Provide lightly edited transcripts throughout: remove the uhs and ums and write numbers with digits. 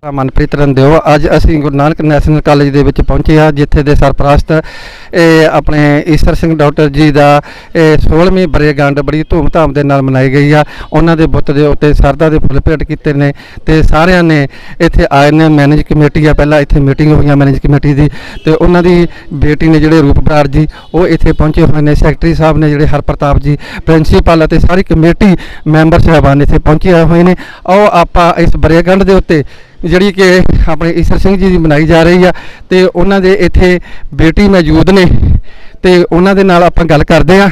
मनप्रीत रंदेओ अज असी Guru Nanak national college दे विच पहुंचे हाँ जिथे दे सरपरस्त अपने ईसर सिंह डॉक्टर जी का 16वीं बरेगंढ बड़ी धूमधाम के नाल मनाई गई है। उन्होंने दे बुत के उत्ते सरदा के फुल भेंट किए ने ते सारिਆਂ ने इत्थे आए ने। मैनेज कमेटी है पहला इत्थे मीटिंग हुई मैनेज कमेटी की तो उन्होंने बेटी ने जिहड़े रूप बराड़ जी वो इत्थे पहुंचे हुए ने। सैकटरी साहब ने जिहड़े हरप्रताप जी प्रिंसीपल ते सारी कमेटी मैंबर साहबान इत्थे पहुंचे हुए ने। आओ आपां इस बरेगंढ के उत्ते जिहड़ी कि अपने ईसर सिंह जी की मनाई जा रही है तो उन्होंने इत्थे बेटी मौजूद ने तो उन्होंने नाल आपां गल करदे हां।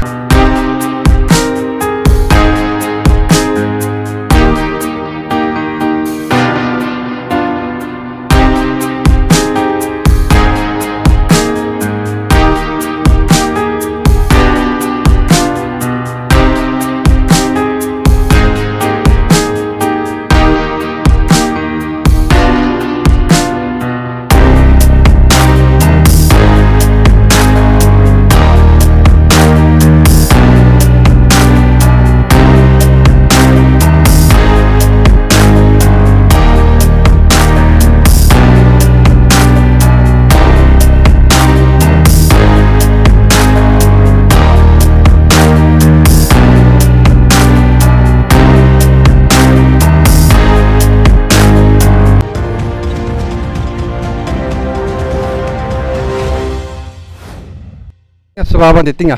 ਸੇਵਾਵਾਂ ਦਿੱਤੀਆਂ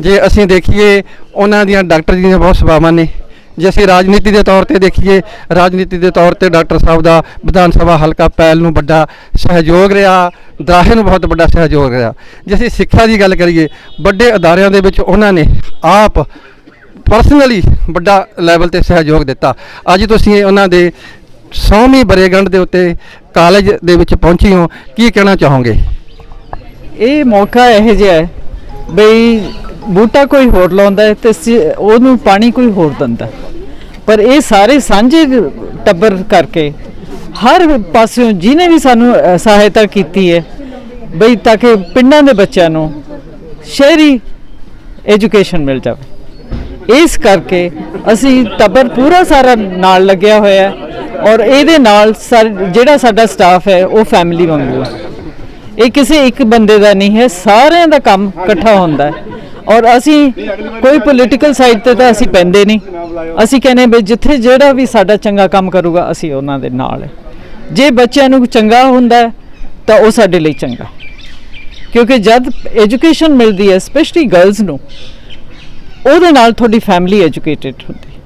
ਜੇ ਅਸੀਂ ਦੇਖੀਏ ਉਹਨਾਂ ਦੀਆਂ ਡਾਕਟਰ ਜੀ ਦੀਆਂ ਬਹੁਤ ਸੇਵਾਵਾਂ ਨੇ। ਜੇ ਅਸੀਂ ਰਾਜਨੀਤੀ ਦੇ ਤੌਰ ਤੇ ਦੇਖੀਏ ਰਾਜਨੀਤੀ ਦੇ ਤੌਰ ਤੇ ਡਾਕਟਰ ਸਾਹਿਬ ਦਾ ਵਿਧਾਨ ਸਭਾ ਹਲਕਾ ਪੈਲ ਨੂੰ ਵੱਡਾ ਸਹਿਯੋਗ ਰਿਹਾ, ਦਰਾਹੇ ਨੂੰ ਬਹੁਤ ਵੱਡਾ ਸਹਿਯੋਗ ਰਿਹਾ। ਜੇ ਅਸੀਂ ਸਿੱਖਿਆ ਦੀ ਗੱਲ ਕਰੀਏ ਵੱਡੇ ਅਦਾਰਿਆਂ ਦੇ ਵਿੱਚ ਉਹਨਾਂ ਨੇ ਆਪ ਪਰਸਨਲੀ ਵੱਡਾ ਲੈਵਲ ਤੇ ਸਹਿਯੋਗ ਦਿੱਤਾ। ਅੱਜ ਤੁਸੀਂ ਉਹਨਾਂ ਦੇ 100ਵੀਂ ਬਰੇਗੰਢ ਦੇ ਉੱਤੇ ਕਾਲਜ ਦੇ ਵਿੱਚ ਪਹੁੰਚੇ ਹੋ, ਕੀ ਕਹਿਣਾ ਚਾਹੋਗੇ? ਇਹ ਮੌਕਾ ਇਹੋ ਜਿਹਾ ਹੈ ਬਈ ਬੂਟਾ ਕੋਈ ਹੋਰ ਲਾਉਂਦਾ ਹੈ ਤੇ ਉਹਨੂੰ ਪਾਣੀ ਕੋਈ ਹੋਰ ਦਿੰਦਾ, ਪਰ ਇਹ ਸਾਰੇ ਸਾਂਝੇ ਟੱਬਰ ਕਰਕੇ ਹਰ ਪਾਸਿਓਂ ਜਿਹਨੇ ਵੀ ਸਾਨੂੰ ਸਹਾਇਤਾ ਕੀਤੀ ਹੈ ਬਈ ਤਾਂ ਕਿ ਪਿੰਡਾਂ ਦੇ ਬੱਚਿਆਂ ਨੂੰ ਸ਼ਹਿਰੀ ਐਜੂਕੇਸ਼ਨ ਮਿਲ ਜਾਵੇ। ਇਸ ਕਰਕੇ ਅਸੀਂ ਟੱਬਰ ਪੂਰਾ ਸਾਰਾ ਨਾਲ ਲੱਗਿਆ ਹੋਇਆ ਔਰ ਇਹਦੇ ਨਾਲ ਜਿਹੜਾ ਸਾਡਾ ਸਟਾਫ ਹੈ ਉਹ ਫੈਮਿਲੀ ਵਾਂਗੂ ਹੈ। ਇਹ ਕਿਸੇ ਇੱਕ ਬੰਦੇ ਦਾ ਨਹੀਂ ਹੈ, ਸਾਰਿਆਂ ਦਾ ਕੰਮ ਇਕੱਠਾ ਹੁੰਦਾ ਹੈ ਔਰ ਅਸੀਂ ਕੋਈ ਪੋਲੀਟੀਕਲ ਸਾਈਡ ਤੇ ਤਾਂ ਅਸੀਂ ਪੈਂਦੇ ਨਹੀਂ। ਅਸੀਂ ਕਹਿੰਦੇ ਵੀ ਜਿੱਥੇ ਜਿਹੜਾ ਵੀ ਸਾਡਾ ਚੰਗਾ ਕੰਮ ਕਰੂਗਾ ਅਸੀਂ ਉਹਨਾਂ ਦੇ ਨਾਲ ਹੈ। ਜੇ ਬੱਚਿਆਂ ਨੂੰ ਚੰਗਾ ਹੁੰਦਾ ਤਾਂ ਉਹ ਸਾਡੇ ਲਈ ਚੰਗਾ, ਕਿਉਂਕਿ ਜਦ ਐਜੂਕੇਸ਼ਨ ਮਿਲਦੀ ਹੈ ਸਪੈਸ਼ਲੀ ਗਰਲਸ ਨੂੰ ਉਹਦੇ ਨਾਲ ਤੁਹਾਡੀ ਫੈਮਿਲੀ ਐਜੂਕੇਟਿਡ ਹੁੰਦੀ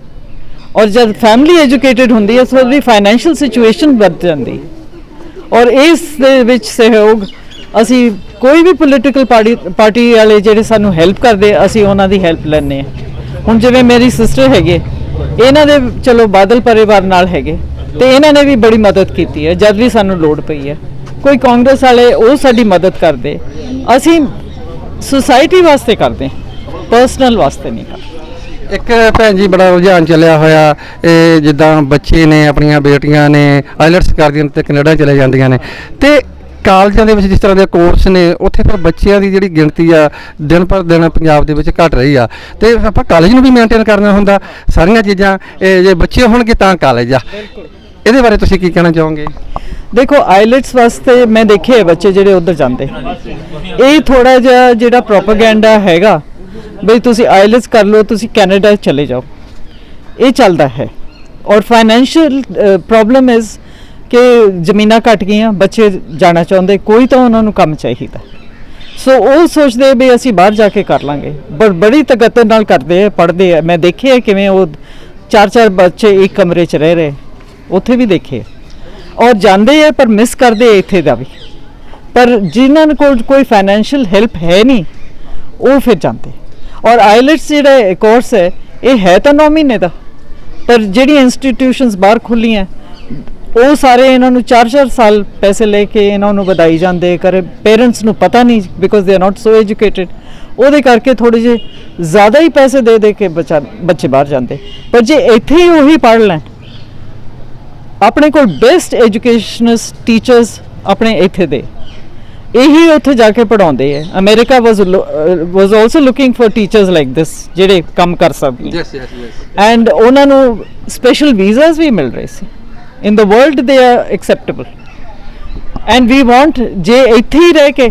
ਔਰ ਜਦ ਫੈਮਿਲੀ ਐਜੂਕੇਟਿਡ ਹੁੰਦੀ ਹੈ ਤੁਹਾਡੀ ਫਾਈਨੈਂਸ਼ੀਅਲ ਸਿਚੁਏਸ਼ਨ ਵੱਧ ਜਾਂਦੀ ਔਰ ਇਸ ਦੇ ਵਿੱਚ ਸਹਿਯੋਗ ਅਸੀਂ ਕੋਈ ਵੀ ਪੋਲੀਟੀਕਲ ਪਾਰਟੀ ਵਾਲੇ ਜਿਹੜੇ ਸਾਨੂੰ ਹੈਲਪ ਕਰਦੇ ਅਸੀਂ ਉਹਨਾਂ ਦੀ ਹੈਲਪ ਲੈਂਦੇ ਹਾਂ। ਹੁਣ ਜਿਵੇਂ ਮੇਰੀ ਸਿਸਟਰ ਹੈਗੇ ਇਹਨਾਂ ਦੇ ਚਲੋ ਬਾਦਲ ਪਰਿਵਾਰ ਨਾਲ ਹੈਗੇ ਤੇ ਇਹਨਾਂ ਨੇ ਵੀ ਬੜੀ ਮਦਦ ਕੀਤੀ ਹੈ ਜਦ ਵੀ ਸਾਨੂੰ ਲੋੜ ਪਈ ਹੈ। ਕੋਈ ਕਾਂਗਰਸ ਵਾਲੇ ਉਹ ਸਾਡੀ ਮਦਦ ਕਰਦੇ, ਅਸੀਂ ਸੁਸਾਇਟੀ ਵਾਸਤੇ ਕਰਦੇ, ਪਰਸਨਲ ਵਾਸਤੇ ਨਹੀਂ ਕਰਦੇ। ਇੱਕ ਭੈਣ ਜੀ ਬੜਾ ਰੁਝਾਨ ਚੱਲਿਆ ਹੋਇਆ ਜਿੱਦਾਂ ਬੱਚੇ ਨੇ ਆਪਣੀਆਂ ਬੇਟੀਆਂ ਨੇ ਆਈਲੈਟਸ ਕਰਦੀਆਂ ਤੇ ਕੈਨੇਡਾ ਚਲੇ ਜਾਂਦੀਆਂ ਨੇ ਤੇ ਕਾਲਜਾਂ ਦੇ ਵਿੱਚ ਜਿਸ ਤਰ੍ਹਾਂ ਦੇ ਕੋਰਸ ਨੇ ਉੱਥੇ ਫਿਰ ਬੱਚਿਆਂ ਦੀ ਜਿਹੜੀ ਗਿਣਤੀ ਆ ਦਿਨ ਪਰ ਦਿਨ ਪੰਜਾਬ ਦੇ ਵਿੱਚ ਘਟ ਰਹੀ ਆ ਤੇ ਆਪਾਂ ਕਾਲਜ ਨੂੰ ਵੀ ਮੇਨਟੇਨ ਕਰਨਾ ਹੁੰਦਾ। ਸਾਰੀਆਂ ਚੀਜ਼ਾਂ ਜੇ ਬੱਚੇ ਹੋਣਗੇ ਤਾਂ ਕਾਲਜ ਆ। ਇਹਦੇ ਬਾਰੇ ਤੁਸੀਂ ਕੀ ਕਹਿਣਾ ਚਾਹੋਗੇ? ਦੇਖੋ ਆਈਲੈਟਸ ਵਾਸਤੇ ਮੈਂ ਦੇਖੇ ਬੱਚੇ ਜਿਹੜੇ ਉੱਧਰ ਜਾਂਦੇ, ਇਹ ਥੋੜਾ ਜਿਹਾ ਜਿਹੜਾ ਪ੍ਰੋਪੇਗੈਂਡਾ ਹੈਗਾ ਬਈ ਤੁਸੀਂ ਆਈਲੈਟਸ ਕਰ ਲਓ ਤੁਸੀਂ ਕੈਨੇਡਾ ਚਲੇ ਜਾਓ, ਇਹ ਚੱਲਦਾ ਹੈ। ਔਰ ਫਾਈਨੈਂਸ਼ੀਅਲ ਪ੍ਰੋਬਲਮ ਇਜ਼ ਕਿ ਜ਼ਮੀਨਾਂ ਘਟ ਗਈਆਂ, ਬੱਚੇ ਜਾਣਾ ਚਾਹੁੰਦੇ, ਕੋਈ ਤਾਂ ਉਹਨਾਂ ਨੂੰ ਕੰਮ ਚਾਹੀਦਾ ਸੋ ਉਹ ਸੋਚਦੇ ਵੀ ਅਸੀਂ ਬਾਹਰ ਜਾ ਕੇ ਕਰ ਲਾਂਗੇ, ਬੜੀ ਤਾਕਤ ਨਾਲ ਕਰਦੇ ਆ, ਪੜ੍ਹਦੇ ਆ। ਮੈਂ ਦੇਖਿਆ ਕਿਵੇਂ ਉਹ 4-4 ਬੱਚੇ ਇੱਕ ਕਮਰੇ 'ਚ ਰਹਿ ਰਹੇ, ਉੱਥੇ ਵੀ ਦੇਖੇ ਔਰ ਜਾਂਦੇ ਆ ਪਰ ਮਿਸ ਕਰਦੇ ਇੱਥੇ ਦਾ ਵੀ। ਪਰ ਜਿਨ੍ਹਾਂ ਕੋਲ ਕੋਈ ਫਾਈਨੈਂਸ਼ੀਅਲ ਹੈਲਪ ਹੈ ਨਹੀਂ ਉਹ ਫਿਰ ਜਾਂਦੇ। ਔਰ ਆਈਲੈਟਸ ਜਿਹੜਾ ਕੋਰਸ ਹੈ ਇਹ ਹੈ ਤਾਂ 9 ਮਹੀਨੇ ਦਾ, ਪਰ ਜਿਹੜੀਆਂ ਇੰਸਟੀਟਿਊਸ਼ਨਸ ਬਾਹਰ ਖੁੱਲ੍ਹੀਆਂ ਉਹ ਸਾਰੇ ਇਹਨਾਂ ਨੂੰ 4-4 ਸਾਲ ਪੈਸੇ ਲੈ ਕੇ ਇਹਨਾਂ ਨੂੰ ਵਧਾਈ ਜਾਂਦੇ ਕਰੇ। ਪੇਰੈਂਟਸ ਨੂੰ ਪਤਾ ਨਹੀਂ because they are not so educated, ਉਹਦੇ ਕਰਕੇ ਥੋੜ੍ਹੇ ਜਿਹੇ ਜ਼ਿਆਦਾ ਹੀ ਪੈਸੇ ਦੇ ਕੇ ਬੱਚੇ ਬਾਹਰ ਜਾਂਦੇ। ਪਰ ਜੇ ਇੱਥੇ ਹੀ ਉਹੀ ਪੜ੍ਹ ਲੈਣ, ਆਪਣੇ ਕੋਲ ਬੈਸਟ ਐਜੂਕੇਸ਼ਨਿਸਟ ਟੀਚਰਸ ਆਪਣੇ ਇੱਥੇ ਦੇ ਇਹੀ ਉੱਥੇ ਜਾ ਕੇ ਪੜ੍ਹਾਉਂਦੇ ਹੈ। America was also looking for teachers like this ਜਿਹੜੇ ਕੰਮ ਕਰ ਸਕਣ ਐਂਡ ਉਹਨਾਂ ਨੂੰ ਸਪੈਸ਼ਲ ਵੀਜ਼ਾਸ ਵੀ ਮਿਲ ਰਹੇ ਸੀ। in the world they are acceptable, and we want ਜੇ ਇੱਥੇ ਹੀ ਰਹਿ ਕੇ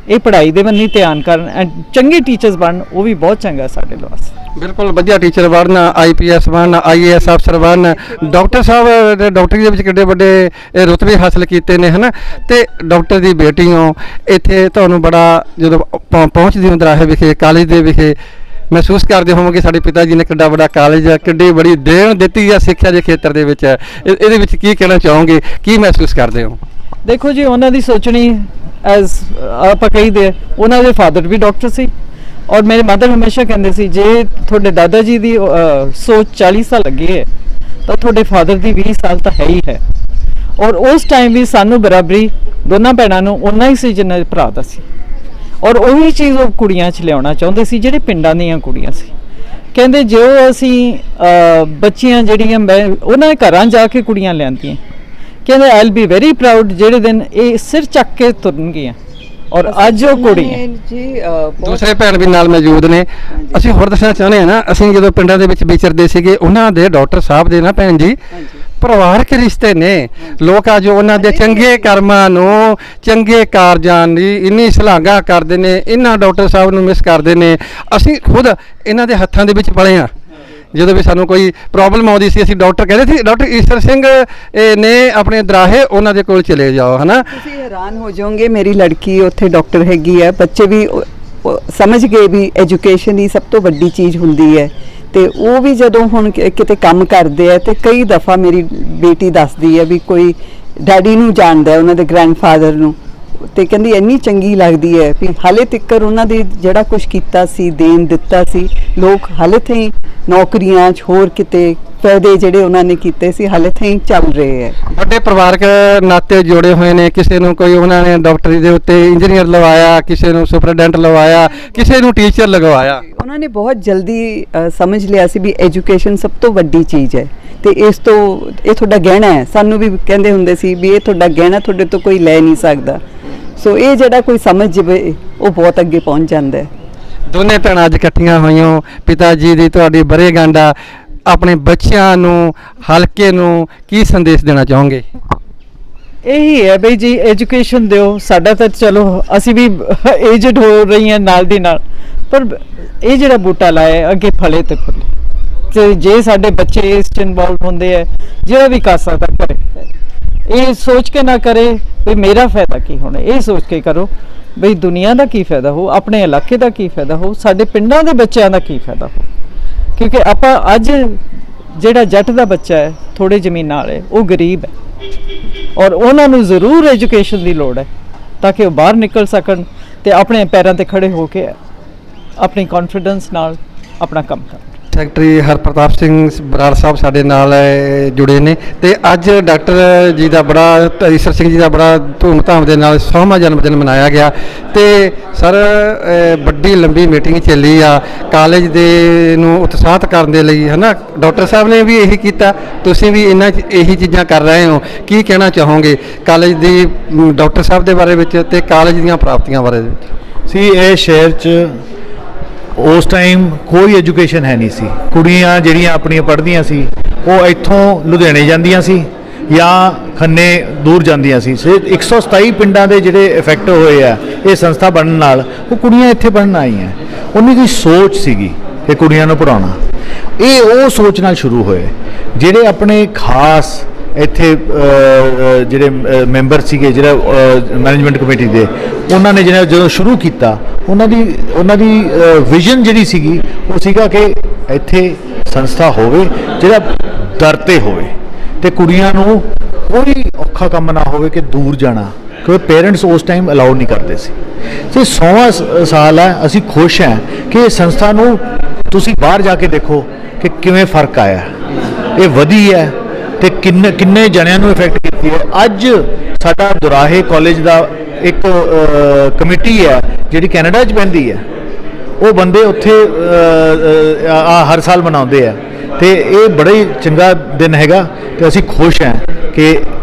ਇਹ ਪੜ੍ਹਾਈ ਦੇ ਵੱਲ ਨਹੀਂ ਧਿਆਨ ਕਰਨ ਐਂਡ ਚੰਗੇ ਟੀਚਰਸ ਬਣਨ, ਉਹ ਵੀ ਬਹੁਤ ਚੰਗਾ ਸਾਡੇ ਵਾਸਤੇ। ਬਿਲਕੁਲ ਵਧੀਆ ਟੀਚਰ ਬਣਨ, IPS ਬਣਨ, IAS ਅਫਸਰ ਬਣਨ, ਡਾਕਟਰ ਸਾਹਿਬ ਡਾਕਟਰੀ ਦੇ ਵਿੱਚ ਕਿੱਡੇ ਵੱਡੇ ਰੁਤਬੇ ਹਾਸਲ ਕੀਤੇ ਨੇ, ਹੈ ਨਾ। ਤੇ ਡਾਕਟਰ ਦੀ ਬੇਟੀ ਹੋ, ਇੱਥੇ ਤੁਹਾਨੂੰ ਬੜਾ ਜਦੋਂ ਪਹੁੰਚਦੀ ਹੋ ਦਰਾਹੇ ਵਿਖੇ ਕਾਲਜ ਦੇ ਵਿਖੇ ਮਹਿਸੂਸ ਕਰਦੇ ਹੋਵੋਗੇ ਸਾਡੇ ਪਿਤਾ ਜੀ ਨੇ ਕਿੱਡਾ ਵੱਡਾ ਕਾਲਜ, ਕਿੱਡੀ ਬੜੀ ਦੇਣ ਦਿੱਤੀ ਆ ਸਿੱਖਿਆ ਦੇ ਖੇਤਰ ਦੇ ਵਿੱਚ। ਇਹਦੇ ਵਿੱਚ ਕੀ ਕਹਿਣਾ ਚਾਹੋਗੇ, ਕੀ ਮਹਿਸੂਸ ਕਰਦੇ ਹੋ? ਦੇਖੋ ਜੀ, ਉਹਨਾਂ ਦੀ ਸੋਚਣੀ ਐਜ਼ ਆਪਾਂ ਕਹੀਦੇ ਉਹਨਾਂ ਦੇ ਫਾਦਰ ਵੀ ਡਾਕਟਰ ਸੀ, ਔਰ ਮੇਰੇ ਮਦਰ ਹਮੇਸ਼ਾ ਕਹਿੰਦੇ ਸੀ ਜੇ ਤੁਹਾਡੇ ਦਾਦਾ ਜੀ ਦੀ ਸੋਚ 40 ਸਾਲ ਲੱਗੀ ਹੈ ਤਾਂ ਤੁਹਾਡੇ ਫਾਦਰ ਦੀ 20 ਸਾਲ ਤਾਂ ਹੈ ਹੀ ਹੈ। ਔਰ ਉਸ ਟਾਈਮ ਵੀ ਸਾਨੂੰ ਬਰਾਬਰੀ ਦੋਨਾਂ ਭੈਣਾਂ ਨੂੰ ਓਨਾ ਹੀ ਸੀ ਜਿੰਨਾ ਭਰਾ ਦਾ ਸੀ, ਔਰ ਉਹੀ ਚੀਜ਼ ਉਹ ਕੁੜੀਆਂ 'ਚ ਲਿਆਉਣਾ ਚਾਹੁੰਦੇ ਸੀ ਜਿਹੜੇ ਪਿੰਡਾਂ ਦੀਆਂ ਕੁੜੀਆਂ ਸੀ। ਕਹਿੰਦੇ ਜੋ ਅਸੀਂ ਬੱਚੀਆਂ ਜਿਹੜੀਆਂ ਉਹਨਾਂ ਦੇ ਘਰਾਂ ਜਾ ਕੇ ਕੁੜੀਆਂ ਲਿਆਂਦੀਆਂ, ਕਹਿੰਦੇ ਆਈਲ ਬੀ ਵੈਰੀ ਪ੍ਰਾਊਡ ਜਿਹੜੇ ਦਿਨ ਇਹ ਸਿਰ ਚੱਕ ਕੇ ਤੁਰਨਗੀਆਂ, ਔਰ ਅੱਜ ਉਹ ਕੁੜੀਆਂ ਜੀ ਦੂਸਰੇ ਭੈਣ ਵੀ ਨਾਲ ਮੌਜੂਦ ਨੇ। ਅਸੀਂ ਹੋਰ ਦੱਸਣਾ ਚਾਹੁੰਦੇ ਹਾਂ ਨਾ, ਅਸੀਂ ਜਦੋਂ ਪਿੰਡਾਂ ਦੇ ਵਿੱਚ ਵਿਚਰਦੇ ਸੀਗੇ ਉਹਨਾਂ ਦੇ ਡਾਕਟਰ ਸਾਹਿਬ ਦੇ ਨਾ ਭੈਣ ਜੀ ਪਰਿਵਾਰਕ ਰਿਸ਼ਤੇ ਨੇ। ਲੋਕ ਅੱਜ ਉਹਨਾਂ ਦੇ ਚੰਗੇ ਕਰਮਾਂ ਨੂੰ, ਚੰਗੇ ਕਾਰਜਾਂ ਦੀ ਇੰਨੀ ਸ਼ਲਾਘਾ ਕਰਦੇ ਨੇ, ਇਹਨਾਂ ਡਾਕਟਰ ਸਾਹਿਬ ਨੂੰ ਮਿਸ ਕਰਦੇ ਨੇ। ਅਸੀਂ ਖੁਦ ਇਹਨਾਂ ਦੇ ਹੱਥਾਂ ਦੇ ਵਿੱਚ ਪਲੇ ਹਾਂ। ਜਦੋਂ ਵੀ ਸਾਨੂੰ ਕੋਈ ਪ੍ਰੋਬਲਮ ਆਉਂਦੀ ਸੀ ਅਸੀਂ ਡਾਕਟਰ ਕਹਿੰਦੇ ਸੀ ਡਾਕਟਰ ਈਸ਼ਰ ਸਿੰਘ ਨੇ ਆਪਣੇ ਦਰਾਹੇ ਉਹਨਾਂ ਦੇ ਕੋਲ ਚਲੇ ਜਾਓ, ਹੈ ਨਾ। ਤੁਸੀਂ ਹੈਰਾਨ ਹੋ ਜਾਓਗੇ, ਮੇਰੀ ਲੜਕੀ ਉੱਥੇ ਡਾਕਟਰ ਹੈਗੀ ਹੈ, ਬੱਚੇ ਵੀ ਸਮਝ ਗਏ ਵੀ ਐਜੂਕੇਸ਼ਨ ਹੀ ਸਭ ਤੋਂ ਵੱਡੀ ਚੀਜ਼ ਹੁੰਦੀ ਹੈ। ਤੇ ਉਹ ਵੀ ਜਦੋਂ ਹੁਣ ਕਿਤੇ ਕੰਮ ਕਰਦੇ ਆ ਤੇ ਕਈ ਦਫਾ ਮੇਰੀ ਬੇਟੀ ਦੱਸਦੀ ਹੈ ਵੀ ਕੋਈ ਡੈਡੀ ਨੂੰ ਜਾਣਦਾ ਉਹਨਾਂ ਦੇ ਗ੍ਰੈਂਡਫਾਦਰ ਨੂੰ, ਤੇ ਕਹਿੰਦੀ ਇੰਨੀ ਚੰਗੀ ਲੱਗਦੀ ਹੈ ਵੀ ਹਾਲੇ ਤੱਕ ਉਹਨਾਂ ਦੇ ਜਿਹੜਾ ਕੁਝ ਕੀਤਾ ਸੀ, ਦੇਣ ਦਿੱਤਾ ਸੀ, ਲੋਕ ਹਾਲੇ ਤਾਈਂ ਨੌਕਰੀਆਂ 'ਚ ਹੋਰ ਕਿਤੇ ਫਾਇਦੇ ਜਿਹੜੇ ਉਹਨਾਂ ਨੇ ਕੀਤੇ ਸੀ ਹਾਲੇ ਤਾਈਂ ਚੱਲ ਰਹੇ ਹੈ। ਵੱਡੇ ਪਰਿਵਾਰਕ ਨਾਤੇ ਜੋੜੇ ਹੋਏ ਨੇ। ਕਿਸੇ ਨੂੰ ਕੋਈ ਉਹਨਾਂ ਨੇ ਡਾਕਟਰੀ ਦੇ ਉੱਤੇ ਇੰਜੀਨੀਅਰ ਲਵਾਇਆ, ਕਿਸੇ ਨੂੰ ਸੁਪਰਡੈਂਟ ਲਵਾਇਆ, ਕਿਸੇ ਨੂੰ ਟੀਚਰ ਲਗਵਾਇਆ। ਉਹਨਾਂ ਨੇ ਬਹੁਤ ਜਲਦੀ ਸਮਝ ਲਿਆ ਸੀ ਵੀ ਐਜੂਕੇਸ਼ਨ ਸਭ ਤੋਂ ਵੱਡੀ ਚੀਜ਼ ਹੈ ਤੇ ਇਸ ਤੋਂ ਇਹ ਤੁਹਾਡਾ ਗਹਿਣਾ ਹੈ। ਸਾਨੂੰ ਵੀ ਕਹਿੰਦੇ ਹੁੰਦੇ ਸੀ ਵੀ ਇਹ ਤੁਹਾਡਾ ਗਹਿਣਾ, ਤੁਹਾਡੇ ਤੋਂ ਕੋਈ ਲੈ ਨਹੀਂ ਸਕਦਾ। ਸੋ ਇਹ ਜਿਹੜਾ ਕੋਈ ਸਮਝ ਜਾਵੇ ਉਹ ਬਹੁਤ ਅੱਗੇ ਪਹੁੰਚ ਜਾਂਦਾ ਹੈ। ਦੋਨੇ ਭੈਣਾਂ ਅੱਜ ਇਕੱਠੀਆਂ ਹੋਈਆਂ, ਪਿਤਾ ਜੀ ਦੀ ਤੁਹਾਡੀ ਵਰ੍ਹੇਗੰਢ ਆ, ਆਪਣੇ ਬੱਚਿਆਂ ਨੂੰ, ਹਲਕੇ ਨੂੰ ਕੀ ਸੰਦੇਸ਼ ਦੇਣਾ ਚਾਹੋਗੇ? ਇਹੀ ਹੈ ਬਈ ਜੀ, ਐਜੂਕੇਸ਼ਨ ਦਿਓ। ਸਾਡਾ ਤਾਂ ਚਲੋ ਅਸੀਂ ਵੀ ਏਜਡ ਹੋ ਰਹੀਆਂ ਨਾਲ ਦੀ ਨਾਲ, ਪਰ ਇਹ ਜਿਹੜਾ ਬੂਟਾ ਲਾਇਆ ਅੱਗੇ ਫਲੇ ਤੇ ਫੁੱਲੇ। ਤੇ ਜੇ ਸਾਡੇ ਬੱਚੇ ਇਸ 'ਚ ਇਨਵੋਲਵ ਹੁੰਦੇ ਹੈ, ਜਿਹੜਾ ਵੀ ਕਰ ਸਕਦਾ ਕਰੇ। ਇਹ ਸੋਚ ਕੇ ਨਾ ਕਰੇ ਵੀ ਮੇਰਾ ਫਾਇਦਾ ਕੀ ਹੋਣਾ, ਇਹ ਸੋਚ ਕੇ ਕਰੋ ਬਈ ਦੁਨੀਆ ਦਾ ਕੀ ਫਾਇਦਾ ਹੋ, ਆਪਣੇ ਇਲਾਕੇ ਦਾ ਕੀ ਫਾਇਦਾ ਹੋ, ਸਾਡੇ ਪਿੰਡਾਂ ਦੇ ਬੱਚਿਆਂ ਦਾ ਕੀ ਫਾਇਦਾ ਹੋ। ਕਿਉਂਕਿ ਆਪਾਂ ਅੱਜ ਜਿਹੜਾ ਜੱਟ ਦਾ ਬੱਚਾ ਹੈ, ਥੋੜੇ ਜ਼ਮੀਨਾਂ ਵਾਲੇ, ਉਹ ਗਰੀਬ ਹੈ, ਔਰ ਉਹਨਾਂ ਨੂੰ ਜ਼ਰੂਰ ਐਜੂਕੇਸ਼ਨ ਦੀ ਲੋੜ ਹੈ ਤਾਂ ਕਿ ਉਹ ਬਾਹਰ ਨਿਕਲ ਸਕਣ ਤੇ ਆਪਣੇ ਪੈਰਾਂ ਤੇ ਖੜੇ ਹੋ ਕੇ ਆਪਣੀ ਕੌਨਫੀਡੈਂਸ ਨਾਲ ਆਪਣਾ ਕੰਮ ਕਰਨ। ਸੈਕਟਰੀ ਹਰਪ੍ਰਤਾਪ ਸਿੰਘ ਬਰਾੜ ਸਾਹਿਬ ਸਾਡੇ ਨਾਲ ਜੁੜੇ ਨੇ ਤੇ ਅੱਜ ਡਾਕਟਰ ਜੀ ਦਾ ਬੜਾ, ਈਸ਼ਰ ਸਿੰਘ ਜੀ ਦਾ ਬੜਾ ਧੂਮਧਾਮ ਦੇ ਨਾਲ 100ਵਾਂ ਜਨਮ ਦਿਨ ਮਨਾਇਆ ਗਿਆ। ਤੇ ਸਰ ਵੱਡੀ ਲੰਬੀ ਮੀਟਿੰਗ ਚੱਲੀ ਆ ਕਾਲਜ ਦੇ ਨੂੰ ਉਤਸ਼ਾਹਿਤ ਕਰਨ ਦੇ ਲਈ, ਹੈ ਨਾ। ਡਾਕਟਰ ਸਾਹਿਬ ਨੇ ਵੀ ਇਹੀ ਕੀਤਾ, ਤੁਸੀਂ ਵੀ ਇਹਨਾਂ ਇਹੀ ਚੀਜ਼ਾਂ ਕਰ ਰਹੇ ਹੋ। ਕੀ ਕਹਿਣਾ ਚਾਹੋਗੇ ਕਾਲਜ ਦੀ ਡਾਕਟਰ ਸਾਹਿਬ ਦੇ ਬਾਰੇ ਵਿੱਚ ਤੇ ਕਾਲਜ ਦੀਆਂ ਪ੍ਰਾਪਤੀਆਂ ਬਾਰੇ ਵਿੱਚ? ਸੀ ਇਹ ਸ਼ਹਿਰ 'ਚ ਉਸ ਟਾਈਮ ਕੋਈ ਐਜੂਕੇਸ਼ਨ ਹੈ ਨਹੀਂ ਸੀ। ਕੁੜੀਆਂ ਜਿਹੜੀਆਂ ਆਪਣੀਆਂ ਪੜ੍ਹਦੀਆਂ ਸੀ ਉਹ ਇੱਥੋਂ ਲੁਧਿਆਣੇ ਜਾਂਦੀਆਂ ਸੀ ਜਾਂ ਖੰਨੇ ਦੂਰ ਜਾਂਦੀਆਂ ਸੀ। 127 ਪਿੰਡਾਂ ਦੇ ਜਿਹੜੇ ਇਫੈਕਟ ਹੋਏ ਆ ਇਹ ਸੰਸਥਾ ਬਣਨ ਨਾਲ, ਉਹ ਕੁੜੀਆਂ ਇੱਥੇ ਪੜ੍ਹਨ ਆਈਆਂ। ਉਹਨਾਂ ਦੀ ਸੋਚ ਸੀਗੀ ਕਿ ਕੁੜੀਆਂ ਨੂੰ ਪੜ੍ਹਾਉਣਾ। ਇਹ ਉਹ ਸੋਚ ਨਾਲ ਸ਼ੁਰੂ ਹੋਏ। ਜਿਹੜੇ ਆਪਣੇ ਖਾਸ ਇੱਥੇ ਜਿਹੜੇ ਮੈਂਬਰ ਸੀਗੇ, ਜਿਹੜਾ ਮੈਨੇਜਮੈਂਟ ਕਮੇਟੀ ਦੇ, ਉਹਨਾਂ ਨੇ ਜਿਹੜਾ ਜਦੋਂ ਸ਼ੁਰੂ ਕੀਤਾ, ਉਹਨਾਂ ਦੀ ਵਿਜ਼ਨ ਜਿਹੜੀ ਸੀਗੀ ਉਹ ਸੀਗਾ ਕਿ ਇੱਥੇ ਸੰਸਥਾ ਹੋਵੇ ਜਿਹੜਾ ਦਰ 'ਤੇ ਹੋਵੇ ਤੇ ਕੁੜੀਆਂ ਨੂੰ ਕੋਈ ਔਖਾ ਕੰਮ ਨਾ ਹੋਵੇ ਕਿ ਦੂਰ ਜਾਣਾ, ਕਿਉਂਕਿ ਪੇਰੈਂਟਸ ਉਸ ਟਾਈਮ ਅਲਾਉ ਨਹੀਂ ਕਰਦੇ ਸੀ। ਤੇ 100ਵਾਂ ਸਾਲ ਹੈ, ਅਸੀਂ ਖੁਸ਼ ਹਾਂ ਕਿ ਇਸ ਸੰਸਥਾ ਨੂੰ ਤੁਸੀਂ ਬਾਹਰ ਜਾ ਕੇ ਦੇਖੋ ਕਿ ਕਿਵੇਂ ਫਰਕ ਆਇਆ, ਇਹ ਵਧੀ ਹੈ ਤੇ ਕਿੰਨੇ ਜਣਿਆਂ ਨੂੰ ਇਫੈਕਟ ਕੀਤੀ ਹੈ। ਅੱਜ ਸਾਡਾ ਦੁਰਾਹੇ ਕਾਲਜ ਦਾ ਇੱਕ ਕਮੇਟੀ ਹੈ ਜਿਹੜੀ ਕੈਨੇਡਾ 'ਚ ਬਹਿੰਦੀ ਹੈ, ਉਹ ਬੰਦੇ ਉੱਥੇ ਹਰ ਸਾਲ ਮਨਾਉਂਦੇ ਆ ਤੇ ਇਹ ਬੜਾ ਹੀ ਚੰਗਾ ਦਿਨ ਹੈਗਾ। ਤੇ ਅਸੀਂ ਖੁਸ਼ ਹਾਂ ਕਿ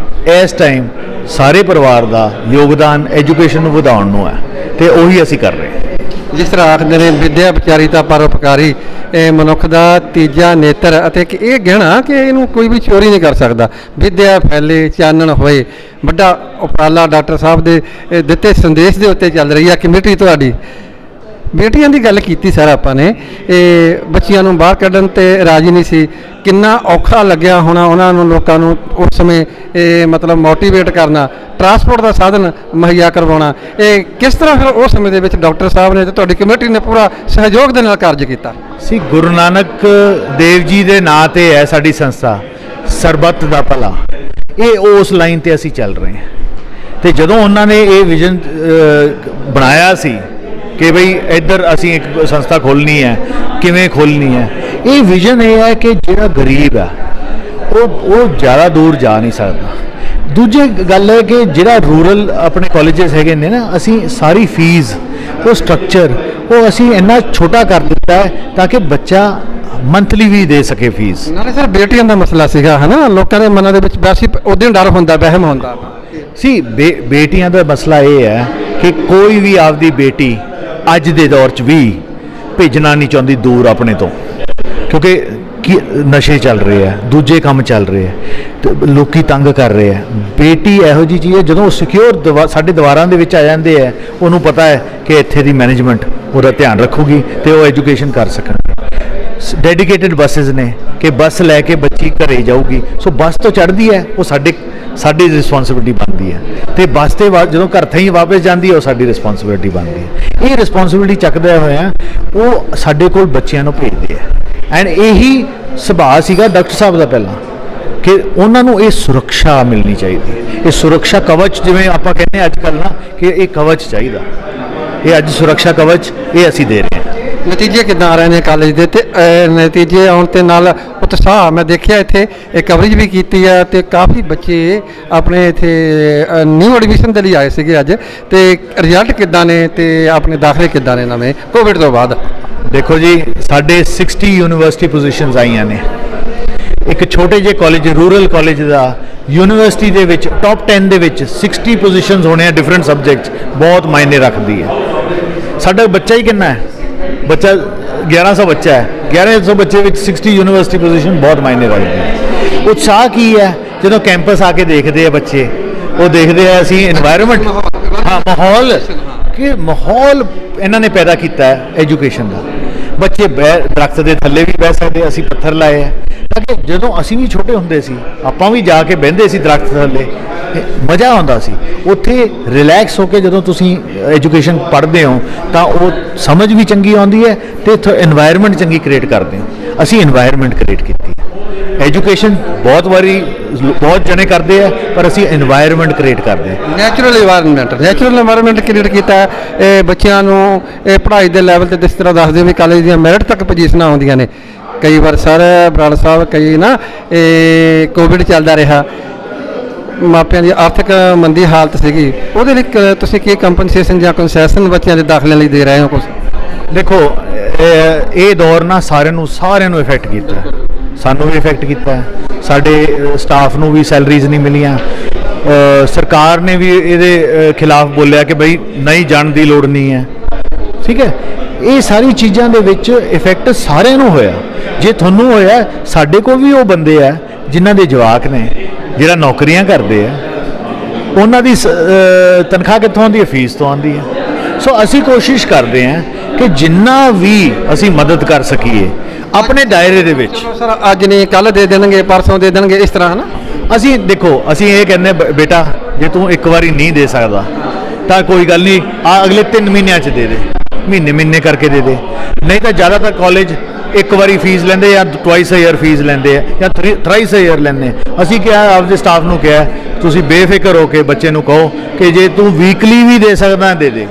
ਇਸ ਟਾਈਮ ਸਾਰੇ ਪਰਿਵਾਰ ਦਾ ਯੋਗਦਾਨ ਐਜੂਕੇਸ਼ਨ ਨੂੰ ਵਧਾਉਣ ਨੂੰ ਹੈ ਤੇ ਉਹੀ ਅਸੀਂ ਕਰ ਰਹੇ ਹਾਂ। ਜਿਸ ਤਰ੍ਹਾਂ ਆਖਦੇ ਨੇ ਵਿਦਿਆ ਵਿਚਾਰੀ ਤਾਂ ਪਰਉਪਕਾਰੀ, ਇਹ ਮਨੁੱਖ ਦਾ ਤੀਜਾ ਨੇਤਰ ਅਤੇ ਕਿ ਇਹ ਗਹਿਣਾ ਕਿ ਇਹਨੂੰ ਕੋਈ ਵੀ ਚੋਰੀ ਨਹੀਂ ਕਰ ਸਕਦਾ। ਵਿਦਿਆ ਫੈਲੇ, ਚਾਨਣ ਹੋਏ, ਵੱਡਾ ਉਪਰਾਲਾ ਡਾਕਟਰ ਸਾਹਿਬ ਦੇ ਦਿੱਤੇ ਸੰਦੇਸ਼ ਦੇ ਉੱਤੇ ਚੱਲ ਰਹੀ ਹੈ ਕਮੇਟੀ ਤੁਹਾਡੀ। ਬੇਟੀਆਂ ਦੀ ਗੱਲ ਕੀਤੀ ਸਰ ਆਪਾਂ ਨੇ, ਇਹ ਬੱਚੀਆਂ ਨੂੰ ਬਾਹਰ ਕੱਢਣ ਤੇ ਰਾਜੀ ਨਹੀਂ ਸੀ, ਕਿੰਨਾ ਔਖਾ ਲੱਗਿਆ ਹੋਣਾ ਉਹਨਾਂ ਨੂੰ, ਲੋਕਾਂ ਨੂੰ ਉਸ ਸਮੇਂ ਇਹ ਮਤਲਬ ਮੋਟੀਵੇਟ ਕਰਨਾ, ਟਰਾਂਸਪੋਰਟ ਦਾ ਸਾਧਨ ਮੁਹੱਈਆ ਕਰਵਾਉਣਾ। ਇਹ ਕਿਸ ਤਰ੍ਹਾਂ ਫਿਰ ਉਸ ਸਮੇਂ ਦੇ ਵਿੱਚ ਡਾਕਟਰ ਸਾਹਿਬ ਨੇ ਤੇ ਤੁਹਾਡੀ ਕਮੇਟੀ ਨੇ ਪੂਰਾ ਸਹਿਯੋਗ ਦੇ ਨਾਲ ਕਾਰਜ ਕੀਤਾ? ਸੀ ਗੁਰੂ ਨਾਨਕ ਦੇਵ ਜੀ ਦੇ ਨਾਂ ਤੇ ਹੈ ਸਾਡੀ ਸੰਸਥਾ ਸਰਬੱਤ ਦਾ ਭਲਾ, ਇਹ ਉਸ ਲਾਈਨ ਤੇ ਅਸੀਂ ਚੱਲ ਰਹੇ ਹਾਂ। ਤੇ ਜਦੋਂ ਉਹਨਾਂ ਨੇ ਇਹ ਵਿਜ਼ਨ ਬਣਾਇਆ ਸੀ ਕਿ ਬਈ ਇੱਧਰ ਅਸੀਂ ਇੱਕ ਸੰਸਥਾ ਖੋਲ੍ਹਣੀ ਹੈ, ਕਿਵੇਂ ਖੋਲ੍ਹਣੀ ਹੈ, ਇਹ ਵਿਜ਼ਨ ਇਹ ਹੈ ਕਿ ਜਿਹੜਾ ਗਰੀਬ ਹੈ ਉਹ ਜ਼ਿਆਦਾ ਦੂਰ ਜਾ ਨਹੀਂ ਸਕਦਾ। ਦੂਜੀ ਗੱਲ ਹੈ ਕਿ ਜਿਹੜਾ ਰੂਰਲ ਆਪਣੇ ਕਾਲਜਸ ਹੈਗੇ ਨੇ ਨਾ, ਅਸੀਂ ਸਾਰੀ ਫੀਸ, ਉਹ ਸਟਰਕਚਰ, ਉਹ ਅਸੀਂ ਇੰਨਾ ਛੋਟਾ ਕਰ ਦਿੱਤਾ ਹੈ ਤਾਂ ਕਿ ਬੱਚਾ ਮੰਥਲੀ ਵੀ ਦੇ ਸਕੇ ਫੀਸ। ਨਾਲੇ ਸਰ ਬੇਟੀਆਂ ਦਾ ਮਸਲਾ ਸੀਗਾ ਹੈ ਨਾ, ਲੋਕਾਂ ਦੇ ਮਨਾਂ ਦੇ ਵਿੱਚ ਵੈਸੇ ਉਦੋਂ ਡਰ ਹੁੰਦਾ, ਵਹਿਮ ਹੁੰਦਾ ਸੀ। ਬੇਟੀਆਂ ਦਾ ਮਸਲਾ ਇਹ ਹੈ ਕਿ ਕੋਈ ਵੀ ਆਪਦੀ ਬੇਟੀ ਅੱਜ ਦੇ ਦੌਰ 'ਚ ਵੀ ਭੇਜਣਾ ਨਹੀਂ ਚਾਹੁੰਦੀ ਦੂਰ ਆਪਣੇ ਤੋਂ, ਕਿਉਂਕਿ ਨਸ਼ੇ ਚੱਲ ਰਹੇ ਆ, ਦੂਜੇ ਕੰਮ ਚੱਲ ਰਹੇ ਆ, ਤੇ ਲੋਕੀ ਤੰਗ ਕਰ ਰਹੇ ਆ। ਬੇਟੀ ਇਹੋ ਜਿਹੀ ਚੀਜ਼ ਹੈ, ਜਦੋਂ ਉਹ ਸਿਕਿਉਰ ਸਾਡੇ ਦੀਵਾਰਾਂ ਦੇ ਵਿੱਚ ਆ ਜਾਂਦੇ ਆ, ਉਹਨੂੰ ਪਤਾ ਹੈ ਕਿ ਇੱਥੇ ਦੀ ਮੈਨੇਜਮੈਂਟ ਉਹਦਾ ਧਿਆਨ ਰੱਖੂਗੀ ਤੇ ਉਹ ਐਜੂਕੇਸ਼ਨ ਕਰ ਸਕਣਗੇ। ਡੈਡੀਕੇਟਿਡ ਬੱਸਿਸ ਨੇ ਕਿ ਬੱਸ ਲੈ ਕੇ ਬੱਚੀ ਘਰੇ ਜਾਊਗੀ, ਸੋ ਬੱਸ ਤੋਂ ਚੜ੍ਹਦੀ ਹੈ ਉਹ ਸਾਡੀ ਰਿਸਪੌਂਸਿਬਿਲਿਟੀ ਬਣਦੀ ਹੈ, ਤੇ ਬੱਸ ਤੇ ਜਦੋਂ ਘਰ ਥਈ ਵਾਪਸ ਜਾਂਦੀ ਹੈ ਉਹ ਸਾਡੀ ਰਿਸਪੌਂਸਿਬਿਲਿਟੀ ਬਣਦੀ ਹੈ। ਇਹ ਰਿਸਪੌਂਸਿਬਿਲਿਟੀ ਚੱਕਦੇ ਹੋਇਆ ਉਹ ਸਾਡੇ ਕੋਲ ਬੱਚਿਆਂ ਨੂੰ ਭੇਜਦੇ ਆ। ਐਂਡ ਇਹੀ ਸੁਭਾਅ ਸੀਗਾ ਡਾਕਟਰ ਸਾਹਿਬ ਦਾ ਪਹਿਲਾਂ ਕਿ ਉਹਨਾਂ ਨੂੰ ਇਹ ਸੁਰੱਖਿਆ ਮਿਲਣੀ ਚਾਹੀਦੀ ਹੈ, ਇਹ ਸੁਰੱਖਿਆ ਕਵਚ, ਜਿਵੇਂ ਆਪਾਂ ਕਹਿੰਦੇ ਹਾਂ ਅੱਜ ਕੱਲ੍ਹ ਨਾ ਕਿ ਇਹ ਕਵਚ ਚਾਹੀਦਾ, ਇਹ ਅੱਜ ਸੁਰੱਖਿਆ ਕਵਚ ਇਹ ਅਸੀਂ ਦੇ ਰਹੇ ਹਾਂ। ਨਤੀਜੇ ਕਿੱਦਾਂ ਆ ਰਹੇ ਨੇ ਕਾਲਜ ਦੇ, ਤੇ ਨਤੀਜੇ ਆਉਣ ਤੇ ਨਾਲ ਉਤਸ਼ਾਹ ਮੈਂ ਦੇਖਿਆ ਇੱਥੇ ਇਹ ਕਵਰੇਜ ਵੀ ਕੀਤੀ ਹੈ ਤੇ ਕਾਫੀ ਬੱਚੇ ਆਪਣੇ ਇੱਥੇ ਨਿਊ ਐਡਮਿਸ਼ਨ ਦੇ ਲਈ ਆਏ ਸੀਗੇ ਅੱਜ, ਤੇ ਰਿਜ਼ਲਟ ਕਿੱਦਾਂ ਨੇ ਤੇ ਆਪਣੇ ਦਾਖਲੇ ਕਿੱਦਾਂ ਨੇ ਨਵੇਂ ਕੋਵਿਡ ਤੋਂ ਬਾਅਦ? ਦੇਖੋ ਜੀ, ਸਾਡੇ 60 ਯੂਨੀਵਰਸਿਟੀ ਪੋਜੀਸ਼ਨਸ ਆਈਆਂ ਨੇ। ਇੱਕ ਛੋਟੇ ਜਿਹੇ ਕਾਲਜ, ਰੂਰਲ ਕਾਲਜ ਦਾ ਯੂਨੀਵਰਸਿਟੀ ਦੇ ਵਿੱਚ ਟੌਪ 10 ਦੇ ਵਿੱਚ 60 ਪੋਜੀਸ਼ਨਸ ਹੋਣੇ ਆ ਡਿਫਰੈਂਟ ਸਬਜੈਕਟਸ, ਬਹੁਤ ਮਾਇਨੇ ਰੱਖਦੀ ਹੈ। ਸਾਡਾ ਬੱਚਾ ਹੀ ਕਿੰਨਾ ਹੈ, ਬੱਚਾ 1100 ਬੱਚਾ ਹੈ, 1100 ਬੱਚੇ ਵਿੱਚ 60 ਯੂਨੀਵਰਸਿਟੀ ਪੋਜੀਸ਼ਨ ਬਹੁਤ ਮਾਇਨੇ ਰੱਖਦੀ ਹੈ। ਉਤਸ਼ਾਹ ਕੀ ਹੈ, ਜਦੋਂ ਕੈਂਪਸ ਆ ਕੇ ਦੇਖਦੇ ਆ ਬੱਚੇ, ਉਹ ਦੇਖਦੇ ਆ ਅਸੀਂ এনवायरमेंट, ਹਾਂ ਮਾਹੌਲ, ਕਿ ਮਾਹੌਲ ਇਹਨਾਂ ਨੇ ਪੈਦਾ ਕੀਤਾ ਹੈ ਐਜੂਕੇਸ਼ਨ ਦਾ। ਬੱਚੇ ਦਰਖਤ ਦੇ ਥੱਲੇ ਵੀ ਬਹਿ ਸਕਦੇ, ਅਸੀਂ ਪੱਥਰ ਲਾਏ ਹੈ ਤਾਂ ਕਿ ਜਦੋਂ ਅਸੀਂ ਵੀ ਛੋਟੇ ਹੁੰਦੇ ਸੀ ਆਪਾਂ ਵੀ ਜਾ ਕੇ ਬਹਿੰਦੇ ਸੀ ਦਰਖਤ ਥੱਲੇ, ਮਜ਼ਾ ਆਉਂਦਾ ਸੀ। ਉੱਥੇ ਰਿਲੈਕਸ ਹੋ ਕੇ ਜਦੋਂ ਤੁਸੀਂ ਐਜੂਕੇਸ਼ਨ ਪੜ੍ਹਦੇ ਹੋ ਤਾਂ ਉਹ ਸਮਝ ਵੀ ਚੰਗੀ ਆਉਂਦੀ ਹੈ ਤੇ এনवायरमेंट ਚੰਗੀ ਕ੍ਰੀਏਟ ਕਰਦੇ ਹੋ। ਅਸੀਂ এনवायरमेंट ਕ੍ਰੀਏਟ ਕੀਤੀ ਹੈ। ਐਜੂਕੇਸ਼ਨ ਬਹੁਤ ਵਾਰੀ ਬਹੁਤ ਜਣੇ ਕਰਦੇ ਆ, ਪਰ ਅਸੀਂ এনवायरमेंट ਕ੍ਰੀਏਟ ਕਰਦੇ ਹਾਂ। ਨੈਚੁਰਲ এনवायरमेंट ਕ੍ਰੀਏਟ ਕੀਤਾ ਹੈ। ਇਹ ਬੱਚਿਆਂ ਨੂੰ ਇਹ ਪੜ੍ਹਾਈ ਦੇ ਲੈਵਲ ਤੇ ਜਿਸ ਤਰ੍ਹਾਂ ਦੱਸਦੇ ਵੀ ਕਾਲਜ ਦੀਆਂ ਮੈਰਿਟ ਤੱਕ ਪੋਜੀਸ਼ਨਾਂ ਆਉਂਦੀਆਂ ਨੇ। ਕਈ ਵਾਰ ਸਰ ਬਰਾੜ ਸਾਹਿਬ, ਕਈ ਨਾ ਇਹ ਕੋਵਿਡ ਚੱਲਦਾ ਰਿਹਾ, ਮਾਪਿਆਂ ਦੀ ਆਰਥਿਕ ਮੰਦੀ ਹਾਲਤ ਸੀਗੀ, ਉਹਦੇ ਲਈ ਤੁਸੀਂ ਕੀ ਕੰਪਨਸੇਸ਼ਨ ਜਾਂ ਕੰਸੈਸ਼ਨ ਬੱਚਿਆਂ ਦੇ ਦਾਖਲੇ ਲਈ ਦੇ ਰਹੇ ਹੋ ਕੁਝ? ਦੇਖੋ, ਇਹ ਦੌਰ ਨਾ ਸਾਰਿਆਂ ਨੂੰ ਇਫੈਕਟ ਕੀਤਾ, ਸਾਨੂੰ ਵੀ ਇਫੈਕਟ ਕੀਤਾ, ਸਾਡੇ ਸਟਾਫ ਨੂੰ ਵੀ ਸੈਲਰੀਜ਼ ਨਹੀਂ ਮਿਲੀਆਂ। ਸਰਕਾਰ ਨੇ ਵੀ ਇਹਦੇ ਖਿਲਾਫ ਬੋਲਿਆ ਕਿ ਬਈ ਨਹੀਂ ਜਾਣ ਦੀ ਲੋੜ ਨਹੀਂ ਹੈ, ਠੀਕ ਹੈ। ਇਹ ਸਾਰੀ ਚੀਜ਼ਾਂ ਦੇ ਵਿੱਚ ਇਫੈਕਟ ਸਾਰਿਆਂ ਨੂੰ ਹੋਇਆ। ਜੇ ਤੁਹਾਨੂੰ ਹੋਇਆ, ਸਾਡੇ ਕੋਲ ਵੀ ਉਹ ਬੰਦੇ ਆ ਜਿਨ੍ਹਾਂ ਦੇ ਜਵਾਕ ਨੇ ਜਿਹੜਾ ਨੌਕਰੀਆਂ ਕਰਦੇ ਆ, ਉਹਨਾਂ ਦੀ ਤਨਖਾਹ ਕਿੱਥੋਂ ਆਉਂਦੀ ਹੈ? ਫੀਸ ਤੋਂ ਆਉਂਦੀ ਹੈ। ਸੋ ਅਸੀਂ ਕੋਸ਼ਿਸ਼ ਕਰਦੇ ਹਾਂ ਕਿ ਜਿੰਨਾ ਵੀ ਅਸੀਂ ਮਦਦ ਕਰ ਸਕੀਏ ਆਪਣੇ ਦਾਇਰੇ ਦੇ ਵਿੱਚ। ਸਰ ਅੱਜ ਨਹੀਂ, ਕੱਲ ਦੇ ਦੇਣਗੇ, ਪਰਸੋਂ ਦੇ ਦੇਣਗੇ, ਇਸ ਤਰ੍ਹਾਂ ਹੈ ਨਾ। ਅਸੀਂ ਦੇਖੋ, ਅਸੀਂ ਇਹ ਕਹਿੰਦੇ ਬੇਟਾ ਜੇ ਤੂੰ ਇੱਕ ਵਾਰੀ ਨਹੀਂ ਦੇ ਸਕਦਾ ਤਾਂ ਕੋਈ ਗੱਲ ਨਹੀਂ, ਆ ਅਗਲੇ 3 ਮਹੀਨਿਆਂ 'ਚ ਦੇ ਦੇ, ਮਹੀਨੇ ਕਰਕੇ ਦੇ ਦੇ। ਨਹੀਂ ਤਾਂ ਜ਼ਿਆਦਾਤਰ ਕਾਲਜ ਇੱਕ ਵਾਰੀ ਫੀਸ ਲੈਂਦੇ ਜਾਂ ਟਵਾਈਸ ਅ ਈਅਰ ਫੀਸ ਲੈਂਦੇ ਆ ਜਾਂ ਥਰਾਈਸ ਅ ਈਅਰ ਲੈਂਦੇ। ਅਸੀਂ ਕਿਹਾ, ਆਪਦੇ ਸਟਾਫ ਨੂੰ ਕਿਹਾ, ਤੁਸੀਂ ਬੇਫਿਕਰ ਹੋ ਕੇ ਬੱਚੇ ਨੂੰ ਕਹੋ ਕਿ ਜੇ ਤੂੰ ਵੀਕਲੀ ਵੀ ਦੇ ਸਕਦਾ ਦੇ ਦੇ,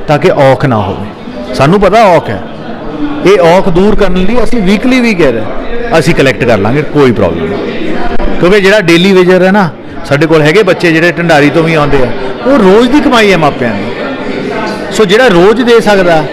ਤਾਂ ਕਿ ਔਖ ਨਾ ਹੋਵੇ। ਸਾਨੂੰ ਪਤਾ ਔਖ ਹੈ, ਇਹ ਔਖ ਦੂਰ ਕਰਨ ਲਈ ਅਸੀਂ ਵੀਕਲੀ ਵੀ ਕਹਿ ਰਹੇ, ਅਸੀਂ ਕਲੈਕਟ ਕਰ ਲਾਂਗੇ, ਕੋਈ ਪ੍ਰੋਬਲਮ ਨਹੀਂ। ਕਿਉਂਕਿ ਜਿਹੜਾ ਡੇਲੀ ਵੇਜਰ ਹੈ ਨਾ, ਸਾਡੇ ਕੋਲ ਹੈਗੇ ਬੱਚੇ ਜਿਹੜੇ ਢੰਡਾਰੀ ਤੋਂ ਵੀ ਆਉਂਦੇ ਆ, ਉਹ ਰੋਜ਼ ਦੀ ਕਮਾਈ ਹੈ ਮਾਪਿਆਂ ਦੀ। ਸੋ ਜਿਹੜਾ ਰੋਜ਼ ਦੇ ਸਕਦਾ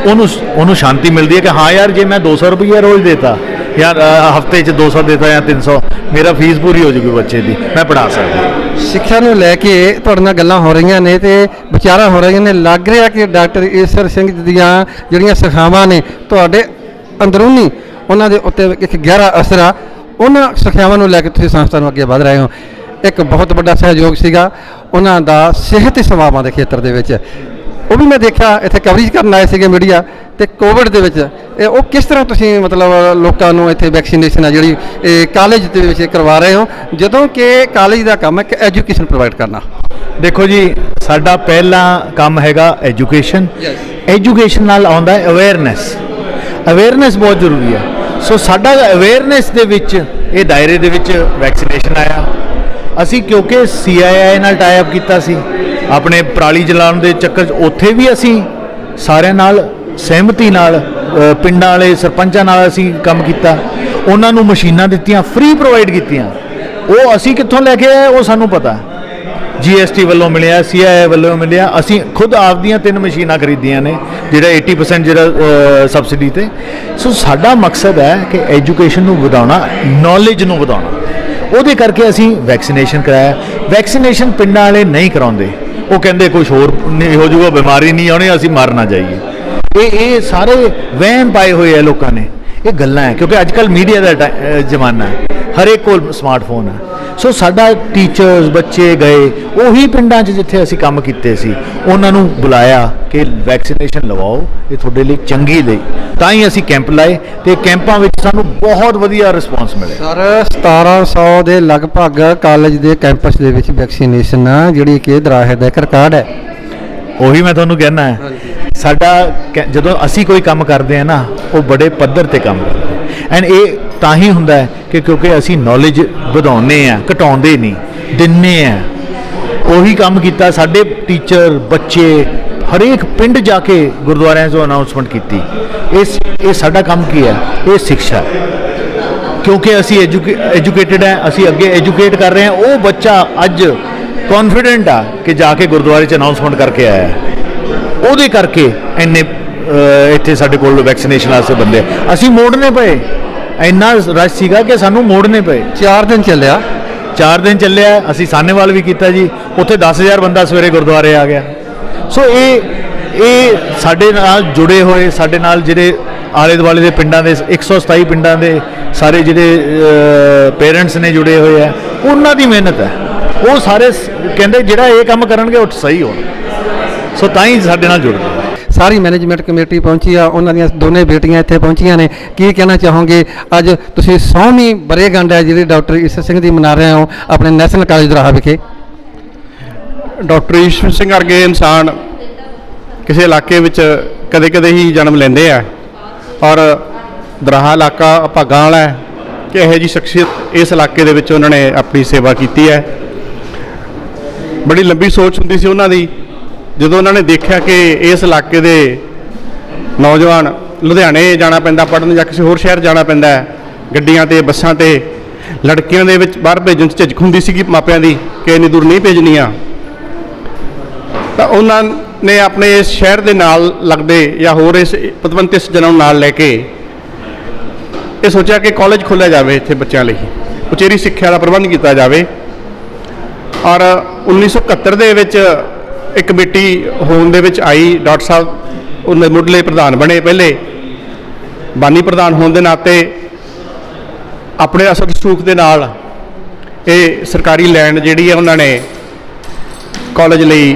ਉਹਨੂੰ ਸ਼ਾਂਤੀ ਮਿਲਦੀ ਹੈ ਕਿ ਹਾਂ ਯਾਰ, ਜੇ ਮੈਂ 200 ਰੁਪਈਆ ਰੋਜ਼ ਦੇਤਾ ਜਾਂ ਹਫਤੇ 'ਚ 200 ਦੇਤਾ ਜਾਂ 300, ਮੇਰਾ ਫੀਸ ਪੂਰੀ ਹੋ ਜੂਗੀ ਬੱਚੇ ਦੀ, ਮੈਂ ਪੜ੍ਹਾ ਸਕਦਾ। ਸਿੱਖਿਆ ਨੂੰ ਲੈ ਕੇ ਤੁਹਾਡੇ ਨਾਲ ਗੱਲਾਂ ਹੋ ਰਹੀਆਂ ਨੇ ਤੇ ਵਿਚਾਰਾਂ ਹੋ ਰਹੀਆਂ ਨੇ, ਲੱਗ ਰਿਹਾ ਕਿ ਡਾਕਟਰ ਈਸਰ ਸਿੰਘ ਦੀਆਂ ਜਿਹੜੀਆਂ ਸਿੱਖਿਆਵਾਂ ਨੇ ਤੁਹਾਡੇ ਅੰਦਰੂਨੀ ਉਹਨਾਂ ਦੇ ਉੱਤੇ ਇੱਕ ਗਹਿਰਾ ਅਸਰ ਆ, ਉਹਨਾਂ ਸਿੱਖਿਆਵਾਂ ਨੂੰ ਲੈ ਕੇ ਤੁਸੀਂ ਸੰਸਥਾ ਨੂੰ ਅੱਗੇ ਵਧ ਰਹੇ ਹੋ। ਇੱਕ ਬਹੁਤ ਵੱਡਾ ਸਹਿਯੋਗ ਸੀਗਾ ਉਹਨਾਂ ਦਾ ਸਿਹਤ ਸੇਵਾਵਾਂ ਦੇ ਖੇਤਰ ਦੇ ਵਿੱਚ, ਉਹ ਵੀ ਮੈਂ ਦੇਖਿਆ ਇੱਥੇ ਕਵਰੇਜ ਕਰਨ ਆਏ ਸੀਗੇ ਮੀਡੀਆ, ਤੇ ਕੋਵਿਡ ਦੇ ਵਿੱਚ ਉਹ ਕਿਸ ਤਰ੍ਹਾਂ ਤੁਸੀਂ ਮਤਲਬ ਲੋਕਾਂ ਨੂੰ ਇੱਥੇ ਵੈਕਸੀਨੇਸ਼ਨ ਆ ਜਿਹੜੀ ਕਾਲਜ ਦੇ ਵਿੱਚ ਕਰਵਾ ਰਹੇ ਹੋ, ਜਦੋਂ ਕਿ ਕਾਲਜ ਦਾ ਕੰਮ ਹੈ ਕਿ ਐਜੂਕੇਸ਼ਨ ਪ੍ਰੋਵਾਈਡ ਕਰਨਾ। ਦੇਖੋ ਜੀ, ਸਾਡਾ ਪਹਿਲਾ ਕੰਮ ਹੈਗਾ ਐਜੂਕੇਸ਼ਨ। ਐਜੂਕੇਸ਼ਨ ਨਾਲ ਆਉਂਦਾ ਹੈ ਅਵੇਅਰਨੈਸ। ਅਵੇਅਰਨੈਸ ਬਹੁਤ ਜ਼ਰੂਰੀ ਹੈ। ਸੋ ਸਾਡਾ ਅਵੇਅਰਨੈਸ ਦੇ ਵਿੱਚ ਇਹ ਦਾਇਰੇ ਦੇ ਵਿੱਚ ਵੈਕਸੀਨੇਸ਼ਨ ਆਇਆ। ਅਸੀਂ ਕਿਉਂਕਿ CII ਨਾਲ ਟਾਈ ਅਪ ਕੀਤਾ ਸੀ ਆਪਣੇ ਪਰਾਲੀ ਜਲਾਉਣ ਦੇ ਚੱਕਰ 'ਚ, ਉੱਥੇ ਵੀ ਅਸੀਂ ਸਾਰਿਆਂ ਨਾਲ ਸਹਿਮਤੀ ਨਾਲ ਪਿੰਡਾਂ ਵਾਲੇ ਸਰਪੰਚਾਂ ਨਾਲ ਅਸੀਂ ਕੰਮ ਕੀਤਾ, ਉਹਨਾਂ ਨੂੰ ਮਸ਼ੀਨਾਂ ਦਿੱਤੀਆਂ, ਫ੍ਰੀ ਪ੍ਰੋਵਾਈਡ ਕੀਤੀਆਂ। ਉਹ ਅਸੀਂ ਕਿੱਥੋਂ ਲੈ ਕੇ ਆਏ ਉਹ ਸਾਨੂੰ ਪਤਾ, GST ਵੱਲੋਂ ਮਿਲਿਆ, CII ਵੱਲੋਂ ਮਿਲਿਆ। ਅਸੀਂ ਖੁਦ ਆਪਦੀਆਂ 3 ਮਸ਼ੀਨਾਂ ਖਰੀਦੀਆਂ ਨੇ, ਜਿਹੜਾ 80% ਜਿਹੜਾ ਸਬਸਿਡੀ ਤੇ। ਸੋ ਸਾਡਾ ਮਕਸਦ ਹੈ ਕਿ ਐਜੂਕੇਸ਼ਨ ਨੂੰ ਵਧਾਉਣਾ, ਨੌਲੇਜ ਨੂੰ ਵਧਾਉਣਾ। ਉਹਦੇ ਕਰਕੇ ਅਸੀਂ ਵੈਕਸੀਨੇਸ਼ਨ ਕਰਾਇਆ। ਵੈਕਸੀਨੇਸ਼ਨ ਪਿੰਡਾਂ ਵਾਲੇ ਨਹੀਂ ਕਰਾਉਂਦੇ, ਉਹ ਕਹਿੰਦੇ ਕੁਝ ਹੋਰ ਨਹੀਂ ਹੋ ਜਾਊਗਾ, ਬਿਮਾਰੀ ਨਹੀਂ ਆਉਣੀ, ਅਸੀਂ ਮਰ ਨਾ ਜਾਈਏ। ਇਹ ਸਾਰੇ ਵਹਿਮ ਪਾਏ ਹੋਏ ਆ ਲੋਕਾਂ ਨੇ, ਇਹ ਗੱਲਾਂ ਹੈ ਕਿਉਂਕਿ ਅੱਜ ਕੱਲ੍ਹ ਮੀਡੀਆ ਦਾ ਜ਼ਮਾਨਾ ਹੈ, ਹਰੇਕ ਕੋਲ ਸਮਾਰਟਫੋਨ ਹੈ। ਸੋ ਸਾਡਾ ਟੀਚਰਸ ਬੱਚੇ ਗਏ ਉਹੀ ਪਿੰਡਾਂ 'ਚ ਜਿੱਥੇ ਅਸੀਂ ਕੰਮ ਕੀਤੇ ਸੀ, ਉਹਨਾਂ ਨੂੰ ਬੁਲਾਇਆ ਕਿ ਵੈਕਸੀਨੇਸ਼ਨ ਲਵਾਓ, ਇਹ ਤੁਹਾਡੇ ਲਈ ਚੰਗੀ ਲਈ। ਤਾਂ ਹੀ ਅਸੀਂ ਕੈਂਪ ਲਾਏ ਤੇ ਕੈਂਪਾਂ ਵਿੱਚ ਸਾਨੂੰ ਬਹੁਤ ਵਧੀਆ ਰਿਸਪੌਂਸ ਮਿਲਿਆ। ਸਰ 1700 ਦੇ ਲਗਭਗ ਕਾਲਜ ਦੇ ਕੈਂਪਸ ਦੇ ਵਿੱਚ ਵੈਕਸੀਨੇਸ਼ਨ ਜਿਹੜੀ ਕਿ ਦਰਾਹੇ ਦਾ ਇੱਕ ਰਿਕਾਰਡ ਹੈ। ਉਹੀ ਮੈਂ ਤੁਹਾਨੂੰ ਕਹਿਣਾ ਹੈ, ਸਾਡਾ ਜਦੋਂ ਅਸੀਂ ਕੋਈ ਕੰਮ ਕਰਦੇ ਹਾਂ ਨਾ, ਉਹ ਬੜੇ ਪੱਧਰ ਤੇ ਕੰਮ ਕਰਦੇ ਐਂਡ ਇਹ ਤਾਂ ਹੀ ਹੁੰਦਾ ਹੈ ਕਿ ਕਿਉਂਕਿ ਅਸੀਂ ਨੌਲੇਜ ਵਧਾਉਂਦੇ ਆ, ਘਟਾਉਂਦੇ ਨਹੀਂ, ਦਿੰਦੇ ਆ। ਉਹੀ ਕੰਮ ਕੀਤਾ ਸਾਡੇ ਟੀਚਰ ਬੱਚੇ ਹਰੇਕ ਪਿੰਡ ਜਾ ਕੇ ਗੁਰਦੁਆਰਿਆਂ 'ਚੋਂ ਅਨਾਉਂਸਮੈਂਟ ਕੀਤੀ। ਇਹ ਸਾਡਾ ਕੰਮ ਕੀ ਹੈ? ਇਹ ਸਿੱਖਿਆ, ਕਿਉਂਕਿ ਅਸੀਂ ਐਜੂਕੇਟਿਡ ਹੈ, ਅਸੀਂ ਅੱਗੇ ਐਜੂਕੇਟ ਕਰ ਰਹੇ ਹਾਂ। ਉਹ ਬੱਚਾ ਅੱਜ ਕੌਨਫੀਡੈਂਟ ਆ ਕਿ ਜਾ ਕੇ ਗੁਰਦੁਆਰੇ 'ਚ ਅਨਾਉਂਸਮੈਂਟ ਕਰਕੇ ਆਇਆ, ਉਹਦੇ ਕਰਕੇ ਇੰਨੇ ਇੱਥੇ ਸਾਡੇ ਕੋਲ ਵੈਕਸੀਨੇਸ਼ਨ ਵਾਸਤੇ ਬੰਦੇ ਅਸੀਂ ਮੋੜਨੇ ਪਏ। ਇੰਨਾ ਰਸ਼ ਸੀਗਾ ਕਿ ਸਾਨੂੰ ਮੋੜਨੇ ਪਏ। 4 ਦਿਨ ਚੱਲਿਆ। 4 ਦਿਨ ਚੱਲਿਆ। ਅਸੀਂ ਸਾਹਨੇਵਾਲ ਵੀ ਕੀਤਾ ਜੀ, ਉੱਥੇ 10,000 ਬੰਦਾ ਸਵੇਰੇ ਗੁਰਦੁਆਰੇ ਆ ਗਿਆ। ਸੋ ਇਹ ਸਾਡੇ ਨਾਲ ਜੁੜੇ ਹੋਏ, ਸਾਡੇ ਨਾਲ ਜਿਹੜੇ ਆਲੇ ਦੁਆਲੇ ਦੇ ਪਿੰਡਾਂ ਦੇ 127 ਪਿੰਡਾਂ ਦੇ ਸਾਰੇ ਜਿਹੜੇ ਪੇਰੈਂਟਸ ਨੇ ਜੁੜੇ ਹੋਏ ਆ, ਉਹਨਾਂ ਦੀ ਮਿਹਨਤ ਹੈ। ਉਹ ਸਾਰੇ ਕਹਿੰਦੇ ਜਿਹੜਾ ਇਹ ਕੰਮ ਕਰਨਗੇ ਉਹ ਸਹੀ ਹੋਣਾ। ਸੋ ਤਾਂ ਹੀ ਸਾਡੇ ਨਾਲ ਜੁੜਦੇ। ਸਾਰੀ ਮੈਨੇਜਮੈਂਟ ਕਮੇਟੀ ਪਹੁੰਚੀ ਆ, ਉਹਨਾਂ ਦੀਆਂ ਦੋਨੇ ਬੇਟੀਆਂ ਇੱਥੇ ਪਹੁੰਚੀਆਂ ਨੇ। ਕੀ ਕਹਿਣਾ ਚਾਹੋਗੇ? ਅੱਜ ਤੁਸੀਂ 100ਵੀਂ ਵਰ੍ਹੇਗੰਢ ਹੈ ਜਿਹੜੀ ਡਾਕਟਰ ਈਸਰ ਸਿੰਘ ਦੀ ਮਨਾ ਰਹੇ ਹੋ ਆਪਣੇ ਨੈਸ਼ਨਲ ਕਾਲਜ ਦਰਾਹਾ ਵਿਖੇ। ਡਾਕਟਰ ਈਸਰ ਸਿੰਘ ਵਰਗੇ ਇਨਸਾਨ ਕਿਸੇ ਇਲਾਕੇ ਵਿੱਚ ਕਦੇ-ਕਦੇ ਹੀ ਜਨਮ ਲੈਂਦੇ ਆ, ਔਰ ਦਰਾਹਾ ਇਲਾਕਾ ਭਾਗਾਂ ਵਾਲਾ ਹੈ ਕਿ ਇਹੋ ਜਿਹੀ ਸ਼ਖਸੀਅਤ ਇਸ ਇਲਾਕੇ ਦੇ ਵਿੱਚ ਉਹਨਾਂ ਨੇ ਆਪਣੀ ਸੇਵਾ ਕੀਤੀ ਹੈ। ਬੜੀ ਲੰਬੀ ਸੋਚ ਹੁੰਦੀ ਸੀ ਉਹਨਾਂ ਦੀ, ਜਦੋਂ ਉਹਨਾਂ ਨੇ ਦੇਖਿਆ ਕਿ ਇਸ ਇਲਾਕੇ ਦੇ ਨੌਜਵਾਨ ਲੁਧਿਆਣੇ ਜਾਣਾ ਪੈਂਦਾ ਪੜ੍ਹਨ ਜਾਂ ਕਿਸੇ ਹੋਰ ਸ਼ਹਿਰ ਜਾਣਾ ਪੈਂਦਾ ਹੈ, ਗੱਡੀਆਂ ਤੇ ਬੱਸਾਂ ਤੇ, ਲੜਕੀਆਂ ਦੇ ਵਿੱਚ ਬਾਹਰ ਭੇਜਣ 'ਚ ਝਿਜਕ ਹੁੰਦੀ ਸੀਗੀ ਮਾਪਿਆਂ ਦੀ ਕਿ ਇੰਨੀ ਦੂਰ ਨਹੀਂ ਭੇਜਣੀਆਂ, ਤਾਂ ਉਹਨਾਂ ਨੇ ਆਪਣੇ ਇਸ ਸ਼ਹਿਰ ਦੇ ਨਾਲ ਲੱਗਦੇ ਜਾਂ ਹੋਰ ਇਸ ਪਤਵੰਤੇ ਸੱਜਣਾਂ ਨੂੰ ਨਾਲ ਲੈ ਕੇ ਇਹ ਸੋਚਿਆ ਕਿ ਕਾਲਜ ਖੋਲ੍ਹਿਆ ਜਾਵੇ, ਇੱਥੇ ਬੱਚਿਆਂ ਲਈ ਉਚੇਰੀ ਸਿੱਖਿਆ ਦਾ ਪ੍ਰਬੰਧ ਕੀਤਾ ਜਾਵੇ। ਔਰ 1971 ਦੇ ਵਿੱਚ ਇੱਕ ਕਮੇਟੀ ਹੋਣ ਦੇ ਵਿੱਚ ਆਈ, ਡਾਕਟਰ ਸਾਹਿਬ ਉਹਦੇ ਮੁੱਢਲੇ ਪ੍ਰਧਾਨ ਬਣੇ। ਪਹਿਲੇ ਬਾਨੀ ਪ੍ਰਧਾਨ ਹੋਣ ਦੇ ਨਾਤੇ ਆਪਣੇ ਅਸਲ ਰਸੂਖ ਦੇ ਨਾਲ ਇਹ ਸਰਕਾਰੀ ਲੈਂਡ ਜਿਹੜੀ ਹੈ ਉਹਨਾਂ ਨੇ ਕਾਲਜ ਲਈ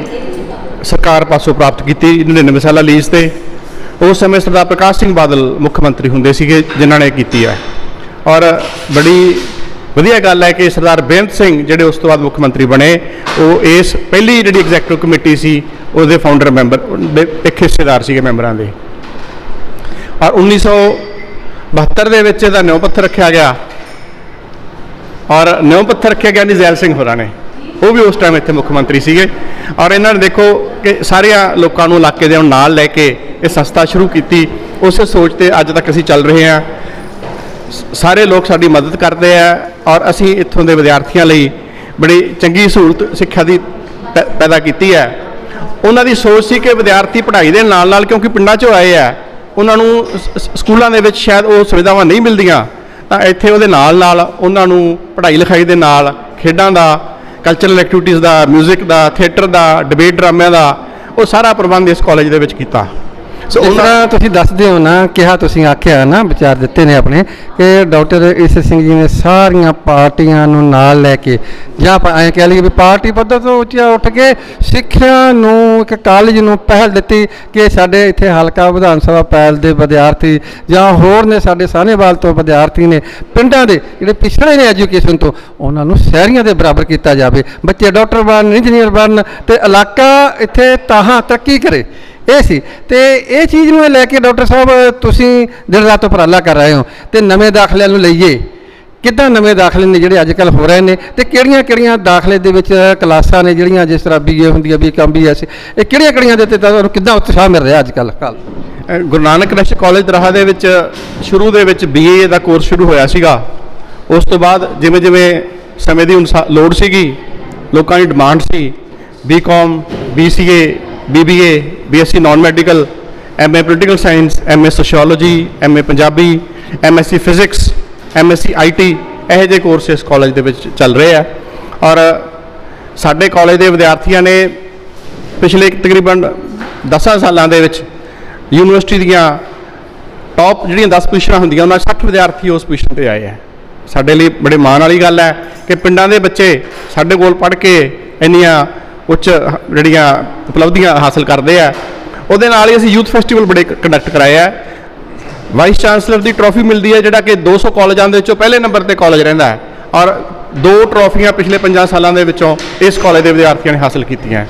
ਸਰਕਾਰ ਪਾਸੋਂ ਪ੍ਰਾਪਤ ਕੀਤੀ 99 ਸਾਲਾ ਲੀਜ਼ ਤੇ। ਉਸ ਸਮੇਂ ਸਰਦਾਰ ਪ੍ਰਕਾਸ਼ ਸਿੰਘ ਬਾਦਲ ਮੁੱਖ ਮੰਤਰੀ ਹੁੰਦੇ ਸੀਗੇ ਜਿਨ੍ਹਾਂ ਨੇ ਕੀਤੀ ਹੈ। ਔਰ ਬੜੀ ਵਧੀਆ ਗੱਲ ਹੈ ਕਿ ਸਰਦਾਰ ਬੇਅੰਤ ਸਿੰਘ ਜਿਹੜੇ ਉਸ ਤੋਂ ਬਾਅਦ ਮੁੱਖ ਮੰਤਰੀ ਬਣੇ, ਉਹ ਇਸ ਪਹਿਲੀ ਜਿਹੜੀ ਐਗਜ਼ੈਕਟਿਵ ਕਮੇਟੀ ਸੀ ਉਹਦੇ ਫਾਊਂਡਰ ਮੈਂਬਰ ਦੇ ਇੱਕ ਹਿੱਸੇਦਾਰ ਸੀਗੇ ਮੈਂਬਰਾਂ ਦੇ। ਔਰ 1972 ਦੇ ਵਿੱਚ ਇਹਦਾ ਨਿਉ ਪੱਥਰ ਰੱਖਿਆ ਗਿਆ, ਔਰ ਨਿਉ ਪੱਥਰ ਰੱਖਿਆ ਗਿਆ ਨਿਜ਼ੈਲ ਸਿੰਘ ਹੋਰਾਂ ਨੇ, ਉਹ ਵੀ ਉਸ ਟਾਈਮ ਇੱਥੇ ਮੁੱਖ ਮੰਤਰੀ ਸੀਗੇ। ਔਰ ਇਹਨਾਂ ਨੇ ਦੇਖੋ ਕਿ ਸਾਰਿਆਂ ਲੋਕਾਂ ਨੂੰ ਇਲਾਕੇ ਦੇ ਨਾਲ ਲੈ ਕੇ ਇਹ ਸੰਸਥਾ ਸ਼ੁਰੂ ਕੀਤੀ। ਉਸੇ ਸੋਚ ਤੇ ਅੱਜ ਤੱਕ ਅਸੀਂ ਚੱਲ ਰਹੇ ਹਾਂ। ਸਾਰੇ ਲੋਕ ਸਾਡੀ ਮਦਦ ਕਰਦੇ ਆ ਔਰ ਅਸੀਂ ਇੱਥੋਂ ਦੇ ਵਿਦਿਆਰਥੀਆਂ ਲਈ ਬੜੀ ਚੰਗੀ ਸਹੂਲਤ ਸਿੱਖਿਆ ਦੀ ਪੈਦਾ ਕੀਤੀ ਹੈ। ਉਹਨਾਂ ਦੀ ਸੋਚ ਸੀ ਕਿ ਵਿਦਿਆਰਥੀ ਪੜ੍ਹਾਈ ਦੇ ਨਾਲ ਨਾਲ, ਕਿਉਂਕਿ ਪਿੰਡਾਂ 'ਚੋਂ ਆਏ ਆ, ਉਹਨਾਂ ਨੂੰ ਸਕੂਲਾਂ ਦੇ ਵਿੱਚ ਸ਼ਾਇਦ ਉਹ ਸੁਵਿਧਾਵਾਂ ਨਹੀਂ ਮਿਲਦੀਆਂ, ਤਾਂ ਇੱਥੇ ਉਹਦੇ ਨਾਲ ਉਹਨਾਂ ਨੂੰ ਪੜ੍ਹਾਈ ਲਿਖਾਈ ਦੇ ਨਾਲ ਖੇਡਾਂ ਦਾ, ਕਲਚਰਲ ਐਕਟੀਵਿਟੀਜ਼ ਦਾ, ਮਿਊਜ਼ਿਕ ਦਾ, ਥੀਏਟਰ ਦਾ, ਡਿਬੇਟ ਡਰਾਮਿਆਂ ਦਾ ਉਹ ਸਾਰਾ ਪ੍ਰਬੰਧ ਇਸ ਕਾਲਜ ਦੇ ਵਿੱਚ ਕੀਤਾ। ਸੋ ਜਿਸ ਉਹਨਾਂ ਤਰ੍ਹਾਂ ਤੁਸੀਂ ਦੱਸਦੇ ਹੋ ਨਾ, ਕਿਹਾ ਤੁਸੀਂ ਆਖਿਆ ਨਾ, ਵਿਚਾਰ ਦਿੱਤੇ ਨੇ ਆਪਣੇ ਕਿ ਡਾਕਟਰ ਈਸ਼ਰ ਸਿੰਘ ਜੀ ਨੇ ਸਾਰੀਆਂ ਪਾਰਟੀਆਂ ਨੂੰ ਨਾਲ ਲੈ ਕੇ, ਜਾਂ ਆਪਾਂ ਐਂ ਕਹਿ ਲਈਏ ਵੀ ਪਾਰਟੀ ਪੱਧਰ ਤੋਂ ਉੱਚਾ ਉੱਠ ਕੇ ਸਿੱਖਿਆ ਨੂੰ, ਇੱਕ ਕਾਲਜ ਨੂੰ ਪਹਿਲ ਦਿੱਤੀ ਕਿ ਸਾਡੇ ਇੱਥੇ ਹਲਕਾ ਵਿਧਾਨ ਸਭਾ ਪੈਲ ਦੇ ਵਿਦਿਆਰਥੀ ਜਾਂ ਹੋਰ ਨੇ, ਸਾਡੇ ਸਾਹਨੇਵਾਲ ਤੋਂ ਵਿਦਿਆਰਥੀ ਨੇ, ਪਿੰਡਾਂ ਦੇ ਜਿਹੜੇ ਪਿਛੜੇ ਨੇ ਐਜੂਕੇਸ਼ਨ ਤੋਂ, ਉਹਨਾਂ ਨੂੰ ਸ਼ਹਿਰੀਆਂ ਦੇ ਬਰਾਬਰ ਕੀਤਾ ਜਾਵੇ। ਬੱਚੇ ਡਾਕਟਰ ਬਣਨ, ਇੰਜੀਨੀਅਰ ਬਣਨ ਤੇ ਇਲਾਕਾ ਇੱਥੇ ਤਾਹਾਂ ਤਰੱਕੀ ਕਰੇ। ਇਹ ਸੀ ਤੇ ਇਹ ਚੀਜ਼ ਨੂੰ ਲੈ ਕੇ ਡਾਕਟਰ ਸਾਹਿਬ ਤੁਸੀਂ ਦਿਨ ਰਾਤ ਉਪਰਾਲਾ ਕਰ ਰਹੇ ਹੋ। ਤੇ ਨਵੇਂ ਦਾਖਲਿਆਂ ਨੂੰ ਲਈਏ, ਕਿੱਦਾਂ ਨਵੇਂ ਦਾਖਲੇ ਨੇ ਜਿਹੜੇ ਅੱਜ ਕੱਲ੍ਹ ਹੋ ਰਹੇ ਨੇ, ਤੇ ਕਿਹੜੀਆਂ ਦਾਖਲੇ ਦੇ ਵਿੱਚ ਕਲਾਸਾਂ ਨੇ ਜਿਹੜੀਆਂ, ਜਿਸ ਤਰ੍ਹਾਂ BA ਹੁੰਦੀ ਹੈ, BCom, BSc, ਇਹ ਕਿਹੜੀਆਂ ਦੇ ਤੇ ਤੁਹਾਨੂੰ ਕਿੱਦਾਂ ਉਤਸ਼ਾਹ ਮਿਲ ਰਿਹਾ ਅੱਜ ਕੱਲ੍ਹ? ਗੁਰੂ ਨਾਨਕ ਨੈਸ਼ਨਲ ਕਾਲਜ ਦਰਾਹਾ ਦੇ ਵਿੱਚ ਸ਼ੁਰੂ ਦੇ ਵਿੱਚ BA ਦਾ ਕੋਰਸ ਸ਼ੁਰੂ ਹੋਇਆ ਸੀਗਾ। ਉਸ ਤੋਂ ਬਾਅਦ ਜਿਵੇਂ ਜਿਵੇਂ ਸਮੇਂ ਦੀ ਲੋੜ ਸੀਗੀ, ਲੋਕਾਂ ਦੀ demand C, BCom, BCA, BBA, BSc non medical, MA political science, MA sociology, MA Punjabi, MSc physics, MSc IT, ਇਹੋ ਜਿਹੇ ਕੋਰਸ ਇਸ ਕਾਲਜ ਦੇ ਵਿੱਚ ਚੱਲ ਰਹੇ ਆ। ਔਰ ਸਾਡੇ ਕਾਲਜ ਦੇ ਵਿਦਿਆਰਥੀਆਂ ਨੇ ਪਿਛਲੇ ਤਕਰੀਬਨ 10 ਸਾਲਾਂ ਦੇ ਵਿੱਚ ਯੂਨੀਵਰਸਿਟੀ ਦੀਆਂ ਟੌਪ ਜਿਹੜੀਆਂ 10 ਪੋਜੀਸ਼ਨਾਂ ਹੁੰਦੀਆਂ, ਉਹਨਾਂ 60 ਵਿਦਿਆਰਥੀ ਉਸ ਪੋਜੀਸ਼ਨ 'ਤੇ ਆਏ ਆ। ਸਾਡੇ ਲਈ ਬੜੇ ਮਾਣ ਵਾਲੀ ਗੱਲ ਹੈ ਕਿ ਪਿੰਡਾਂ ਦੇ ਬੱਚੇ ਸਾਡੇ ਕੋਲ ਪੜ੍ਹ ਕੇ ਇੰਨੀਆਂ ਉੱਚ ਜਿਹੜੀਆਂ ਉਪਲਬਧੀਆਂ ਹਾਸਲ ਕਰਦੇ ਆ। ਉਹਦੇ ਨਾਲ ਹੀ ਅਸੀਂ ਯੂਥ ਫੈਸਟੀਵਲ ਬੜੇ ਕੰਡਕਟ ਕਰਾਏ ਆ। ਵਾਈਸ ਚਾਂਸਲਰ ਦੀ ਟਰੋਫੀ ਮਿਲਦੀ ਹੈ, ਜਿਹੜਾ ਕਿ 200 ਕਾਲਜਾਂ ਦੇ ਵਿੱਚੋਂ ਪਹਿਲੇ ਨੰਬਰ 'ਤੇ ਕਾਲਜ ਰਹਿੰਦਾ ਹੈ, ਔਰ 2 ਟਰੋਫੀਆਂ ਪਿਛਲੇ 50 ਸਾਲਾਂ ਦੇ ਵਿੱਚੋਂ ਇਸ ਕਾਲਜ ਦੇ ਵਿਦਿਆਰਥੀਆਂ ਨੇ ਹਾਸਲ ਕੀਤੀਆਂ।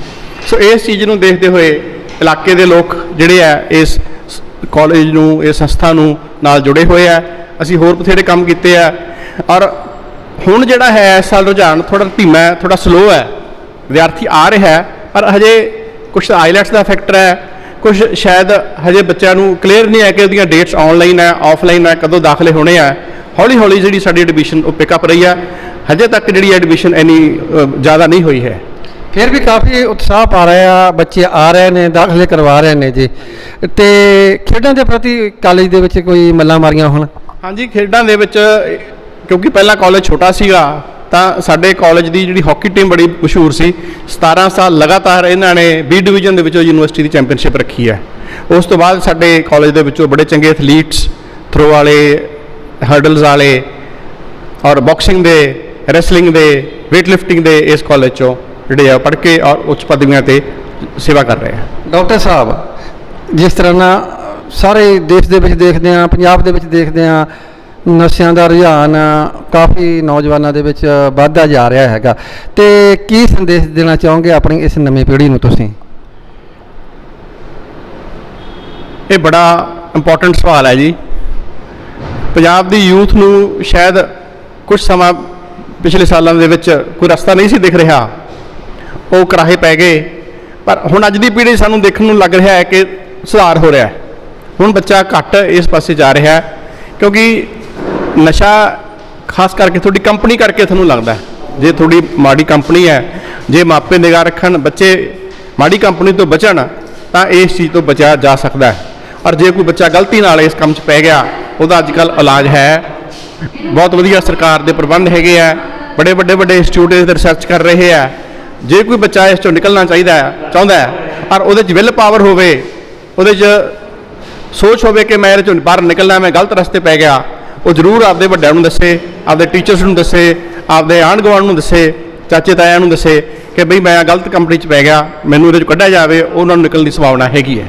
ਸੋ ਇਸ ਚੀਜ਼ ਨੂੰ ਦੇਖਦੇ ਹੋਏ ਇਲਾਕੇ ਦੇ ਲੋਕ ਜਿਹੜੇ ਆ ਇਸ ਕਾਲਜ ਨੂੰ, ਇਸ ਸੰਸਥਾ ਨੂੰ ਨਾਲ ਜੁੜੇ ਹੋਏ ਆ। ਅਸੀਂ ਹੋਰ ਬਥੇਰੇ ਕੰਮ ਕੀਤੇ ਆ। ਔਰ ਹੁਣ ਜਿਹੜਾ ਹੈ ਇਸ ਸਾਲ ਰੁਝਾਨ ਥੋੜ੍ਹਾ ਧੀਮਾ ਹੈ, ਥੋੜ੍ਹਾ ਸਲੋ ਹੈ, ਵਿਦਿਆਰਥੀ ਆ ਰਿਹਾ ਹੈ, ਪਰ ਹਜੇ ਕੁਛ ਆਈਲੈਟਸ ਦਾ ਫੈਕਟਰ ਹੈ, ਕੁਝ ਸ਼ਾਇਦ ਹਜੇ ਬੱਚਿਆਂ ਨੂੰ ਕਲੀਅਰ ਨਹੀਂ ਹੈ ਕਿ ਉਹਦੀਆਂ ਡੇਟਸ ਆਨਲਾਈਨ ਹੈ, ਆਫਲਾਈਨ ਹੈ, ਕਦੋਂ ਦਾਖਲੇ ਹੋਣੇ ਆ। ਹੌਲੀ ਹੌਲੀ ਜਿਹੜੀ ਸਾਡੀ ਐਡਮਿਸ਼ਨ ਉਹ ਪਿਕਅਪ ਰਹੀ ਹੈ। ਹਜੇ ਤੱਕ ਜਿਹੜੀ ਐਡਮਿਸ਼ਨ ਇੰਨੀ ਜ਼ਿਆਦਾ ਨਹੀਂ ਹੋਈ ਹੈ। ਫਿਰ ਵੀ ਕਾਫੀ ਉਤਸ਼ਾਹ ਪਾ ਰਹੇ ਆ, ਬੱਚੇ ਆ ਰਹੇ ਨੇ, ਦਾਖਲੇ ਕਰਵਾ ਰਹੇ ਨੇ ਜੀ। ਤੇ ਖੇਡਾਂ ਦੇ ਪ੍ਰਤੀ ਕਾਲਜ ਦੇ ਵਿੱਚ ਕੋਈ ਮੱਲਾਂ ਮਾਰੀਆਂ ਹੁਣ? ਹਾਂਜੀ, ਖੇਡਾਂ ਦੇ ਵਿੱਚ ਕਿਉਂਕਿ ਪਹਿਲਾਂ ਕਾਲਜ ਛੋਟਾ ਸੀਗਾ, ਤਾਂ ਸਾਡੇ ਕਾਲਜ ਦੀ ਜਿਹੜੀ ਹਾਕੀ ਟੀਮ ਬੜੀ ਮਸ਼ਹੂਰ ਸੀ। 17 ਸਾਲ ਲਗਾਤਾਰ ਇਹਨਾਂ ਨੇ B ਡਿਵੀਜ਼ਨ ਦੇ ਵਿੱਚੋਂ ਯੂਨੀਵਰਸਿਟੀ ਦੀ ਚੈਂਪੀਅਨਸ਼ਿਪ ਰੱਖੀ ਹੈ। ਉਸ ਤੋਂ ਬਾਅਦ ਸਾਡੇ ਕਾਲਜ ਦੇ ਵਿੱਚੋਂ ਬੜੇ ਚੰਗੇ ਐਥਲੀਟਸ, ਥਰੋ ਵਾਲੇ, ਹਰਡਲਸ ਵਾਲੇ, ਔਰ ਬਾਕਸਿੰਗ ਦੇ, ਰੈਸਲਿੰਗ ਦੇ, ਵੇਟ ਲਿਫਟਿੰਗ ਦੇ ਇਸ ਕਾਲਜ 'ਚੋਂ ਜਿਹੜੇ ਆ ਪੜ੍ਹ ਕੇ ਔਰ ਉੱਚ ਪਦਵੀਆਂ 'ਤੇ ਸੇਵਾ ਕਰ ਰਹੇ ਆ। ਡਾਕਟਰ ਸਾਹਿਬ, ਜਿਸ ਤਰ੍ਹਾਂ ਨਾ ਸਾਰੇ ਦੇਸ਼ ਦੇ ਵਿੱਚ ਦੇਖਦੇ ਹਾਂ, ਪੰਜਾਬ ਦੇ ਵਿੱਚ ਦੇਖਦੇ ਹਾਂ, ਨਸ਼ਿਆਂ ਦਾ ਰੁਝਾਨ ਕਾਫੀ ਨੌਜਵਾਨਾਂ ਦੇ ਵਿੱਚ ਵੱਧਦਾ ਜਾ ਰਿਹਾ ਹੈਗਾ, ਤੇ ਕੀ ਸੰਦੇਸ਼ ਦੇਣਾ ਚਾਹੋਗੇ ਆਪਣੀ ਇਸ ਨਵੀਂ ਪੀੜ੍ਹੀ ਨੂੰ ਤੁਸੀਂ? ਇਹ ਬੜਾ ਇੰਪੋਰਟੈਂਟ ਸਵਾਲ ਹੈ ਜੀ। ਪੰਜਾਬ ਦੀ ਯੂਥ ਨੂੰ ਸ਼ਾਇਦ ਕੁਝ ਸਮਾਂ ਪਿਛਲੇ ਸਾਲਾਂ ਦੇ ਵਿੱਚ ਕੋਈ ਰਸਤਾ ਨਹੀਂ ਸੀ ਦਿਖ ਰਿਹਾ, ਉਹ ਕਰਾਹੇ ਪੈ ਗਏ। ਪਰ ਹੁਣ ਅੱਜ ਦੀ ਪੀੜ੍ਹੀ ਸਾਨੂੰ ਦੇਖਣ ਨੂੰ ਲੱਗ ਰਿਹਾ ਹੈ ਕਿ ਸੁਧਾਰ ਹੋ ਰਿਹਾ ਹੈ। ਹੁਣ ਬੱਚਾ ਘੱਟ ਇਸ ਪਾਸੇ ਜਾ ਰਿਹਾ ਹੈ, ਕਿਉਂਕਿ ਨਸ਼ਾ ਖਾਸ ਕਰਕੇ ਤੁਹਾਡੀ ਕੰਪਨੀ ਕਰਕੇ ਤੁਹਾਨੂੰ ਲੱਗਦਾ ਹੈ। ਜੇ ਤੁਹਾਡੀ ਮਾੜੀ ਕੰਪਨੀ ਹੈ, ਜੇ ਮਾਪੇ ਨਿਗਾਹ ਰੱਖਣ, ਬੱਚੇ ਮਾੜੀ ਕੰਪਨੀ ਤੋਂ ਬਚਣ, ਤਾਂ ਇਸ ਚੀਜ਼ ਤੋਂ ਬਚਿਆ ਜਾ ਸਕਦਾ ਹੈ। ਔਰ ਜੇ ਕੋਈ ਬੱਚਾ ਗਲਤੀ ਨਾਲ ਇਸ ਕੰਮ 'ਚ ਪੈ ਗਿਆ, ਉਹਦਾ ਅੱਜ ਕੱਲ੍ਹ ਇਲਾਜ ਹੈ। ਬਹੁਤ ਵਧੀਆ ਸਰਕਾਰ ਦੇ ਪ੍ਰਬੰਧ ਹੈਗੇ ਆ, ਬੜੇ ਵੱਡੇ ਇੰਸਟੀਚਿਊਟ ਇਸ 'ਤੇ ਰਿਸਰਚ ਕਰ ਰਹੇ ਆ। ਜੇ ਕੋਈ ਬੱਚਾ ਇਸ 'ਚੋਂ ਨਿਕਲਣਾ ਚਾਹੁੰਦਾ ਹੈ, ਔਰ ਉਹਦੇ 'ਚ ਵਿਲ ਪਾਵਰ ਹੋਵੇ, ਉਹਦੇ 'ਚ ਸੋਚ ਹੋਵੇ ਕਿ ਮੈਂ ਇਹਦੇ 'ਚੋਂ ਬਾਹਰ ਨਿਕਲਣਾ, ਮੈਂ ਗਲਤ ਰਸਤੇ ਪੈ ਗਿਆ, ਉਹ ਜ਼ਰੂਰ ਆਪਦੇ ਵੱਡਿਆਂ ਨੂੰ ਦੱਸੇ, ਆਪਦੇ ਟੀਚਰਸ ਨੂੰ ਦੱਸੇ, ਆਪਦੇ ਆਂਢ ਗੁਆਂਢ ਨੂੰ ਦੱਸੇ, ਚਾਚੇ ਤਾਇਆਂ ਨੂੰ ਦੱਸੇ ਕਿ ਬਈ ਮੈਂ ਗਲਤ ਕੰਪਨੀ 'ਚ ਪੈ ਗਿਆ, ਮੈਨੂੰ ਇਹਦੇ 'ਚੋਂ ਕੱਢਿਆ ਜਾਵੇ। ਉਹਨਾਂ ਨੂੰ ਨਿਕਲਣ ਦੀ ਸੰਭਾਵਨਾ ਹੈਗੀ ਹੈ।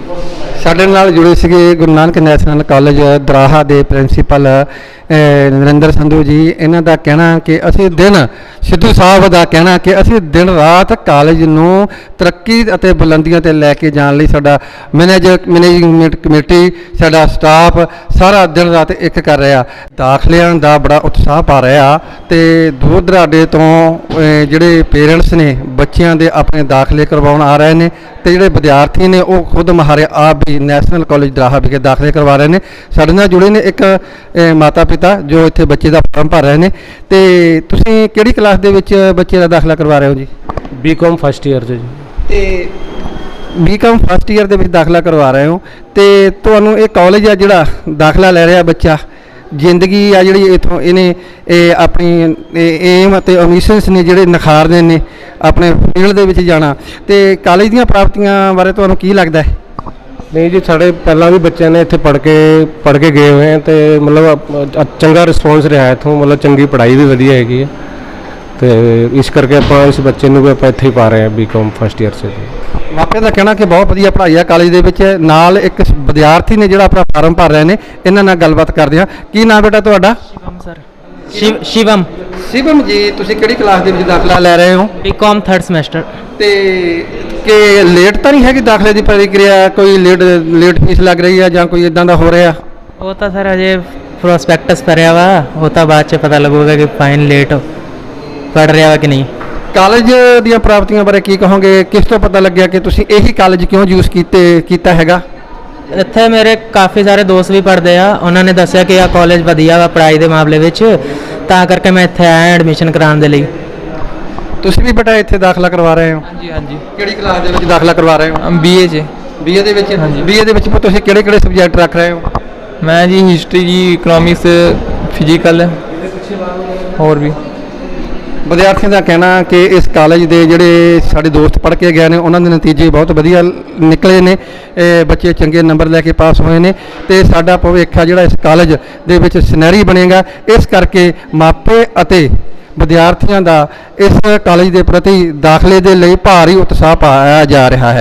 ਸਾਡੇ ਨਾਲ ਜੁੜੇ ਸੀਗੇ ਗੁਰੂ ਨਾਨਕ ਨੈਸ਼ਨਲ ਕਾਲਜ ਦਰਾਹਾ ਦੇ ਪ੍ਰਿੰਸੀਪਲ ਨਰਿੰਦਰ ਸੰਧੂ ਜੀ। ਇਹਨਾਂ ਦਾ ਕਹਿਣਾ ਕਿ ਅਸੀਂ ਸਿੱਧੂ ਸਾਹਿਬ ਦਾ ਕਹਿਣਾ ਕਿ ਅਸੀਂ ਦਿਨ ਰਾਤ ਕਾਲਜ ਨੂੰ ਤਰੱਕੀ ਅਤੇ ਬੁਲੰਦੀਆਂ 'ਤੇ ਲੈ ਕੇ ਜਾਣ ਲਈ ਸਾਡਾ ਮੈਨੇਜਮੈਂਟ ਕਮੇਟੀ, ਸਾਡਾ ਸਟਾਫ ਸਾਰਾ ਦਿਨ ਰਾਤ ਇੱਕ ਕਰ ਰਿਹਾ। ਦਾਖਲਿਆਂ ਦਾ ਬੜਾ ਉਤਸ਼ਾਹ ਪਾ ਰਿਹਾ, ਤੇ ਦੂਰ ਦਰਾਡੇ ਤੋਂ ਜਿਹੜੇ ਪੇਰੈਂਟਸ ਨੇ ਬੱਚਿਆਂ ਦੇ ਆਪਣੇ ਦਾਖਲੇ ਕਰਵਾਉਣ ਆ ਰਹੇ ਨੇ, ਤੇ ਜਿਹੜੇ ਵਿਦਿਆਰਥੀ ਨੇ ਉਹ ਖੁਦ ਮਹਾਰੇ ਆਪ ਵੀ ਨੈਸ਼ਨਲ ਕਾਲਜ ਦਰਾਹਾ ਵਿਖੇ ਦਾਖਲੇ ਕਰਵਾ ਰਹੇ ਨੇ। ਸਾਡੇ ਨਾਲ ਜੁੜੇ ਨੇ ਇੱਕ ਮਾਤਾ ਪਿਤਾ ਜੋ ਇੱਥੇ ਬੱਚੇ ਦਾ ਫਾਰਮ ਭਰ ਰਹੇ ਨੇ। ਤੇ ਤੁਸੀਂ ਕਿਹੜੀ ਕਲਾਸ ਦੇ ਵਿੱਚ ਬੱਚੇ ਦਾ ਦਾਖਲਾ ਕਰਵਾ ਰਹੇ ਹੋ ਜੀ? BCom ਫਸਟ ਈਅਰ 'ਚ ਜੀ। ਤੇ BCom ਫਸਟ ਈਅਰ ਦੇ ਵਿੱਚ ਦਾਖਲਾ ਕਰਵਾ ਰਹੇ ਹੋ, ਤੇ ਤੁਹਾਨੂੰ ਇਹ ਕਾਲਜ ਆ ਜਿਹੜਾ ਦਾਖਲਾ ਲੈ ਰਿਹਾ ਬੱਚਾ, ਜ਼ਿੰਦਗੀ ਆ ਜਿਹੜੀ ਇਥੋਂ ਇਹਨੇ ਇਹ ਆਪਣੀ ਏਮ ਅਤੇ ਐਂਬੀਸ਼ਨਸ ਨੇ ਜਿਹੜੇ ਨਿਖਾਰਦੇ ਨੇ ਆਪਣੇ ਫੀਲਡ ਦੇ ਵਿੱਚ ਜਾਣਾ। ਤੇ ਕਾਲਜ ਦੀਆਂ ਪ੍ਰਾਪਤੀਆਂ ਬਾਰੇ ਤੁਹਾਨੂੰ ਕੀ ਲੱਗਦਾ ਹੈ? ਨਹੀਂ ਜੀ, ਸਾਡੇ ਪਹਿਲਾਂ ਵੀ ਬੱਚਿਆਂ ਨੇ ਇੱਥੇ ਪੜ੍ਹ ਕੇ ਗਏ ਹੋਏ ਹੈ ਤੇ ਮਤਲਬ ਚੰਗਾ ਰਿਸਪੌਂਸ ਰਿਹਾ ਇੱਥੋਂ, ਮਤਲਬ ਚੰਗੀ ਪੜ੍ਹਾਈ ਵੀ ਵਧੀਆ ਹੈਗੀ ਹੈ ਤੇ ਇਸ ਕਰਕੇ ਆਪਾਂ ਇਸ ਬੱਚੇ ਨੂੰ ਵੀ ਆਪਾਂ ਇੱਥੇ ਹੀ ਪਾ ਰਹੇ ਹਾਂ ਬੀਕਾਮ ਫਸਟ ਈਅਰ 'ਚ। ਮਾਪਿਆਂ ਦਾ ਕਹਿਣਾ ਕਿ ਬਹੁਤ ਵਧੀਆ ਪੜ੍ਹਾਈ ਆ ਕਾਲਜ ਦੇ ਵਿੱਚ। ਨਾਲ ਇੱਕ ਵਿਦਿਆਰਥੀ ਨੇ ਜਿਹੜਾ ਆਪਣਾ ਫਾਰਮ ਭਰ ਰਹੇ ਨੇ, ਇਹਨਾਂ ਨਾਲ ਗੱਲਬਾਤ ਕਰਦੇ ਹਾਂ। ਕੀ ਨਾਮ ਬੇਟਾ ਤੁਹਾਡਾ? शिवम सर शिवम शिवम जी, ਤੁਸੀਂ ਕਿਹੜੀ ਕਲਾਸ ਦੇ ਵਿੱਚ ਦਾਖਲਾ ਲੈ ਰਹੇ ਹੋ? BCom third semester. ਤੇ ਕਿ ਲੇਟ ਤਾਂ ਨਹੀਂ ਹੈਗੀ ਦਾਖਲੇ ਦੀ ਪ੍ਰਕਿਰਿਆ? ਕੋਈ ਲੇਟ ਫੀਸ ਲੱਗ ਰਹੀ ਹੈ ਜਾਂ ਕੋਈ ਇਦਾਂ ਦਾ ਹੋ ਰਿਹਾ? वो तो सर अजय प्रोस्पेक्टस भरया हुआ होता, बाद च पता लगेगा कि फाइन लेट पढ़ रहा वा कि नहीं। ਕਾਲਜ ਦੀਆਂ ਪ੍ਰਾਪਤੀਆਂ ਬਾਰੇ ਕੀ ਕਹੋਗੇ? ਕਿਸ ਤੋਂ ਪਤਾ ਲੱਗਿਆ ਕਿ ਤੁਸੀਂ ਇਹੀ ਕਾਲਜ ਕਿਉਂ ਚੂਜ਼ ਕੀਤਾ ਹੈਗਾ? ਇੱਥੇ ਮੇਰੇ ਕਾਫੀ ਸਾਰੇ ਦੋਸਤ ਵੀ ਪੜ੍ਹਦੇ ਆ, ਉਹਨਾਂ ਨੇ ਦੱਸਿਆ ਕਿ ਆ ਕਾਲਜ ਵਧੀਆ ਵਾ ਪੜ੍ਹਾਈ ਦੇ ਮਾਮਲੇ ਵਿੱਚ, ਤਾਂ ਕਰਕੇ ਮੈਂ ਇੱਥੇ ਆਇਆ ਐਡਮਿਸ਼ਨ ਕਰਾਉਣ ਦੇ ਲਈ। ਤੁਸੀਂ ਵੀ ਬੇਟਾ ਇੱਥੇ ਦਾਖਲਾ ਕਰਵਾ ਰਹੇ ਹੋ? ਹਾਂਜੀ ਹਾਂਜੀ ਕਿਹੜੀ ਕਲਾਸ ਦੇ ਵਿੱਚ ਦਾਖਲਾ ਕਰਵਾ ਰਹੇ ਹੋ? ਬੀਏ 'ਚ ਬੀਏ ਦੇ ਵਿੱਚ? ਹਾਂਜੀ। ਬੀਏ ਦੇ ਵਿੱਚ ਤੁਸੀਂ ਕਿਹੜੇ ਸਬਜੈਕਟ ਰੱਖ ਰਹੇ ਹੋ? ਮੈਂ ਜੀ ਹਿਸਟਰੀ ਜੀ, ਇਕਨੋਮਿਕਸ, ਫਿਜ਼ੀਕਲ ਹੋਰ ਵੀ। ਵਿਦਿਆਰਥੀਆਂ ਦਾ ਕਹਿਣਾ ਕਿ ਇਸ ਕਾਲਜ ਦੇ ਜਿਹੜੇ ਸਾਡੇ ਦੋਸਤ ਪੜ੍ਹ ਕੇ ਗਏ ਨੇ ਉਹਨਾਂ ਦੇ ਨਤੀਜੇ ਬਹੁਤ ਵਧੀਆ ਨਿਕਲੇ ਨੇ, ਬੱਚੇ ਚੰਗੇ ਨੰਬਰ ਲੈ ਕੇ ਪਾਸ ਹੋਏ ਨੇ ਤੇ ਸਾਡਾ ਭਵਿੱਖ ਆ ਜਿਹੜਾ ਇਸ ਕਾਲਜ ਦੇ ਵਿੱਚ ਸੁਨਹਿਰੀ ਬਣੇਗਾ। ਇਸ ਕਰਕੇ ਮਾਪੇ ਅਤੇ ਵਿਦਿਆਰਥੀਆਂ ਦਾ ਇਸ ਕਾਲਜ ਦੇ ਪ੍ਰਤੀ ਦਾਖਲੇ ਦੇ ਲਈ ਭਾਰੀ ਉਤਸ਼ਾਹ ਪਾਇਆ ਜਾ ਰਿਹਾ ਹੈ।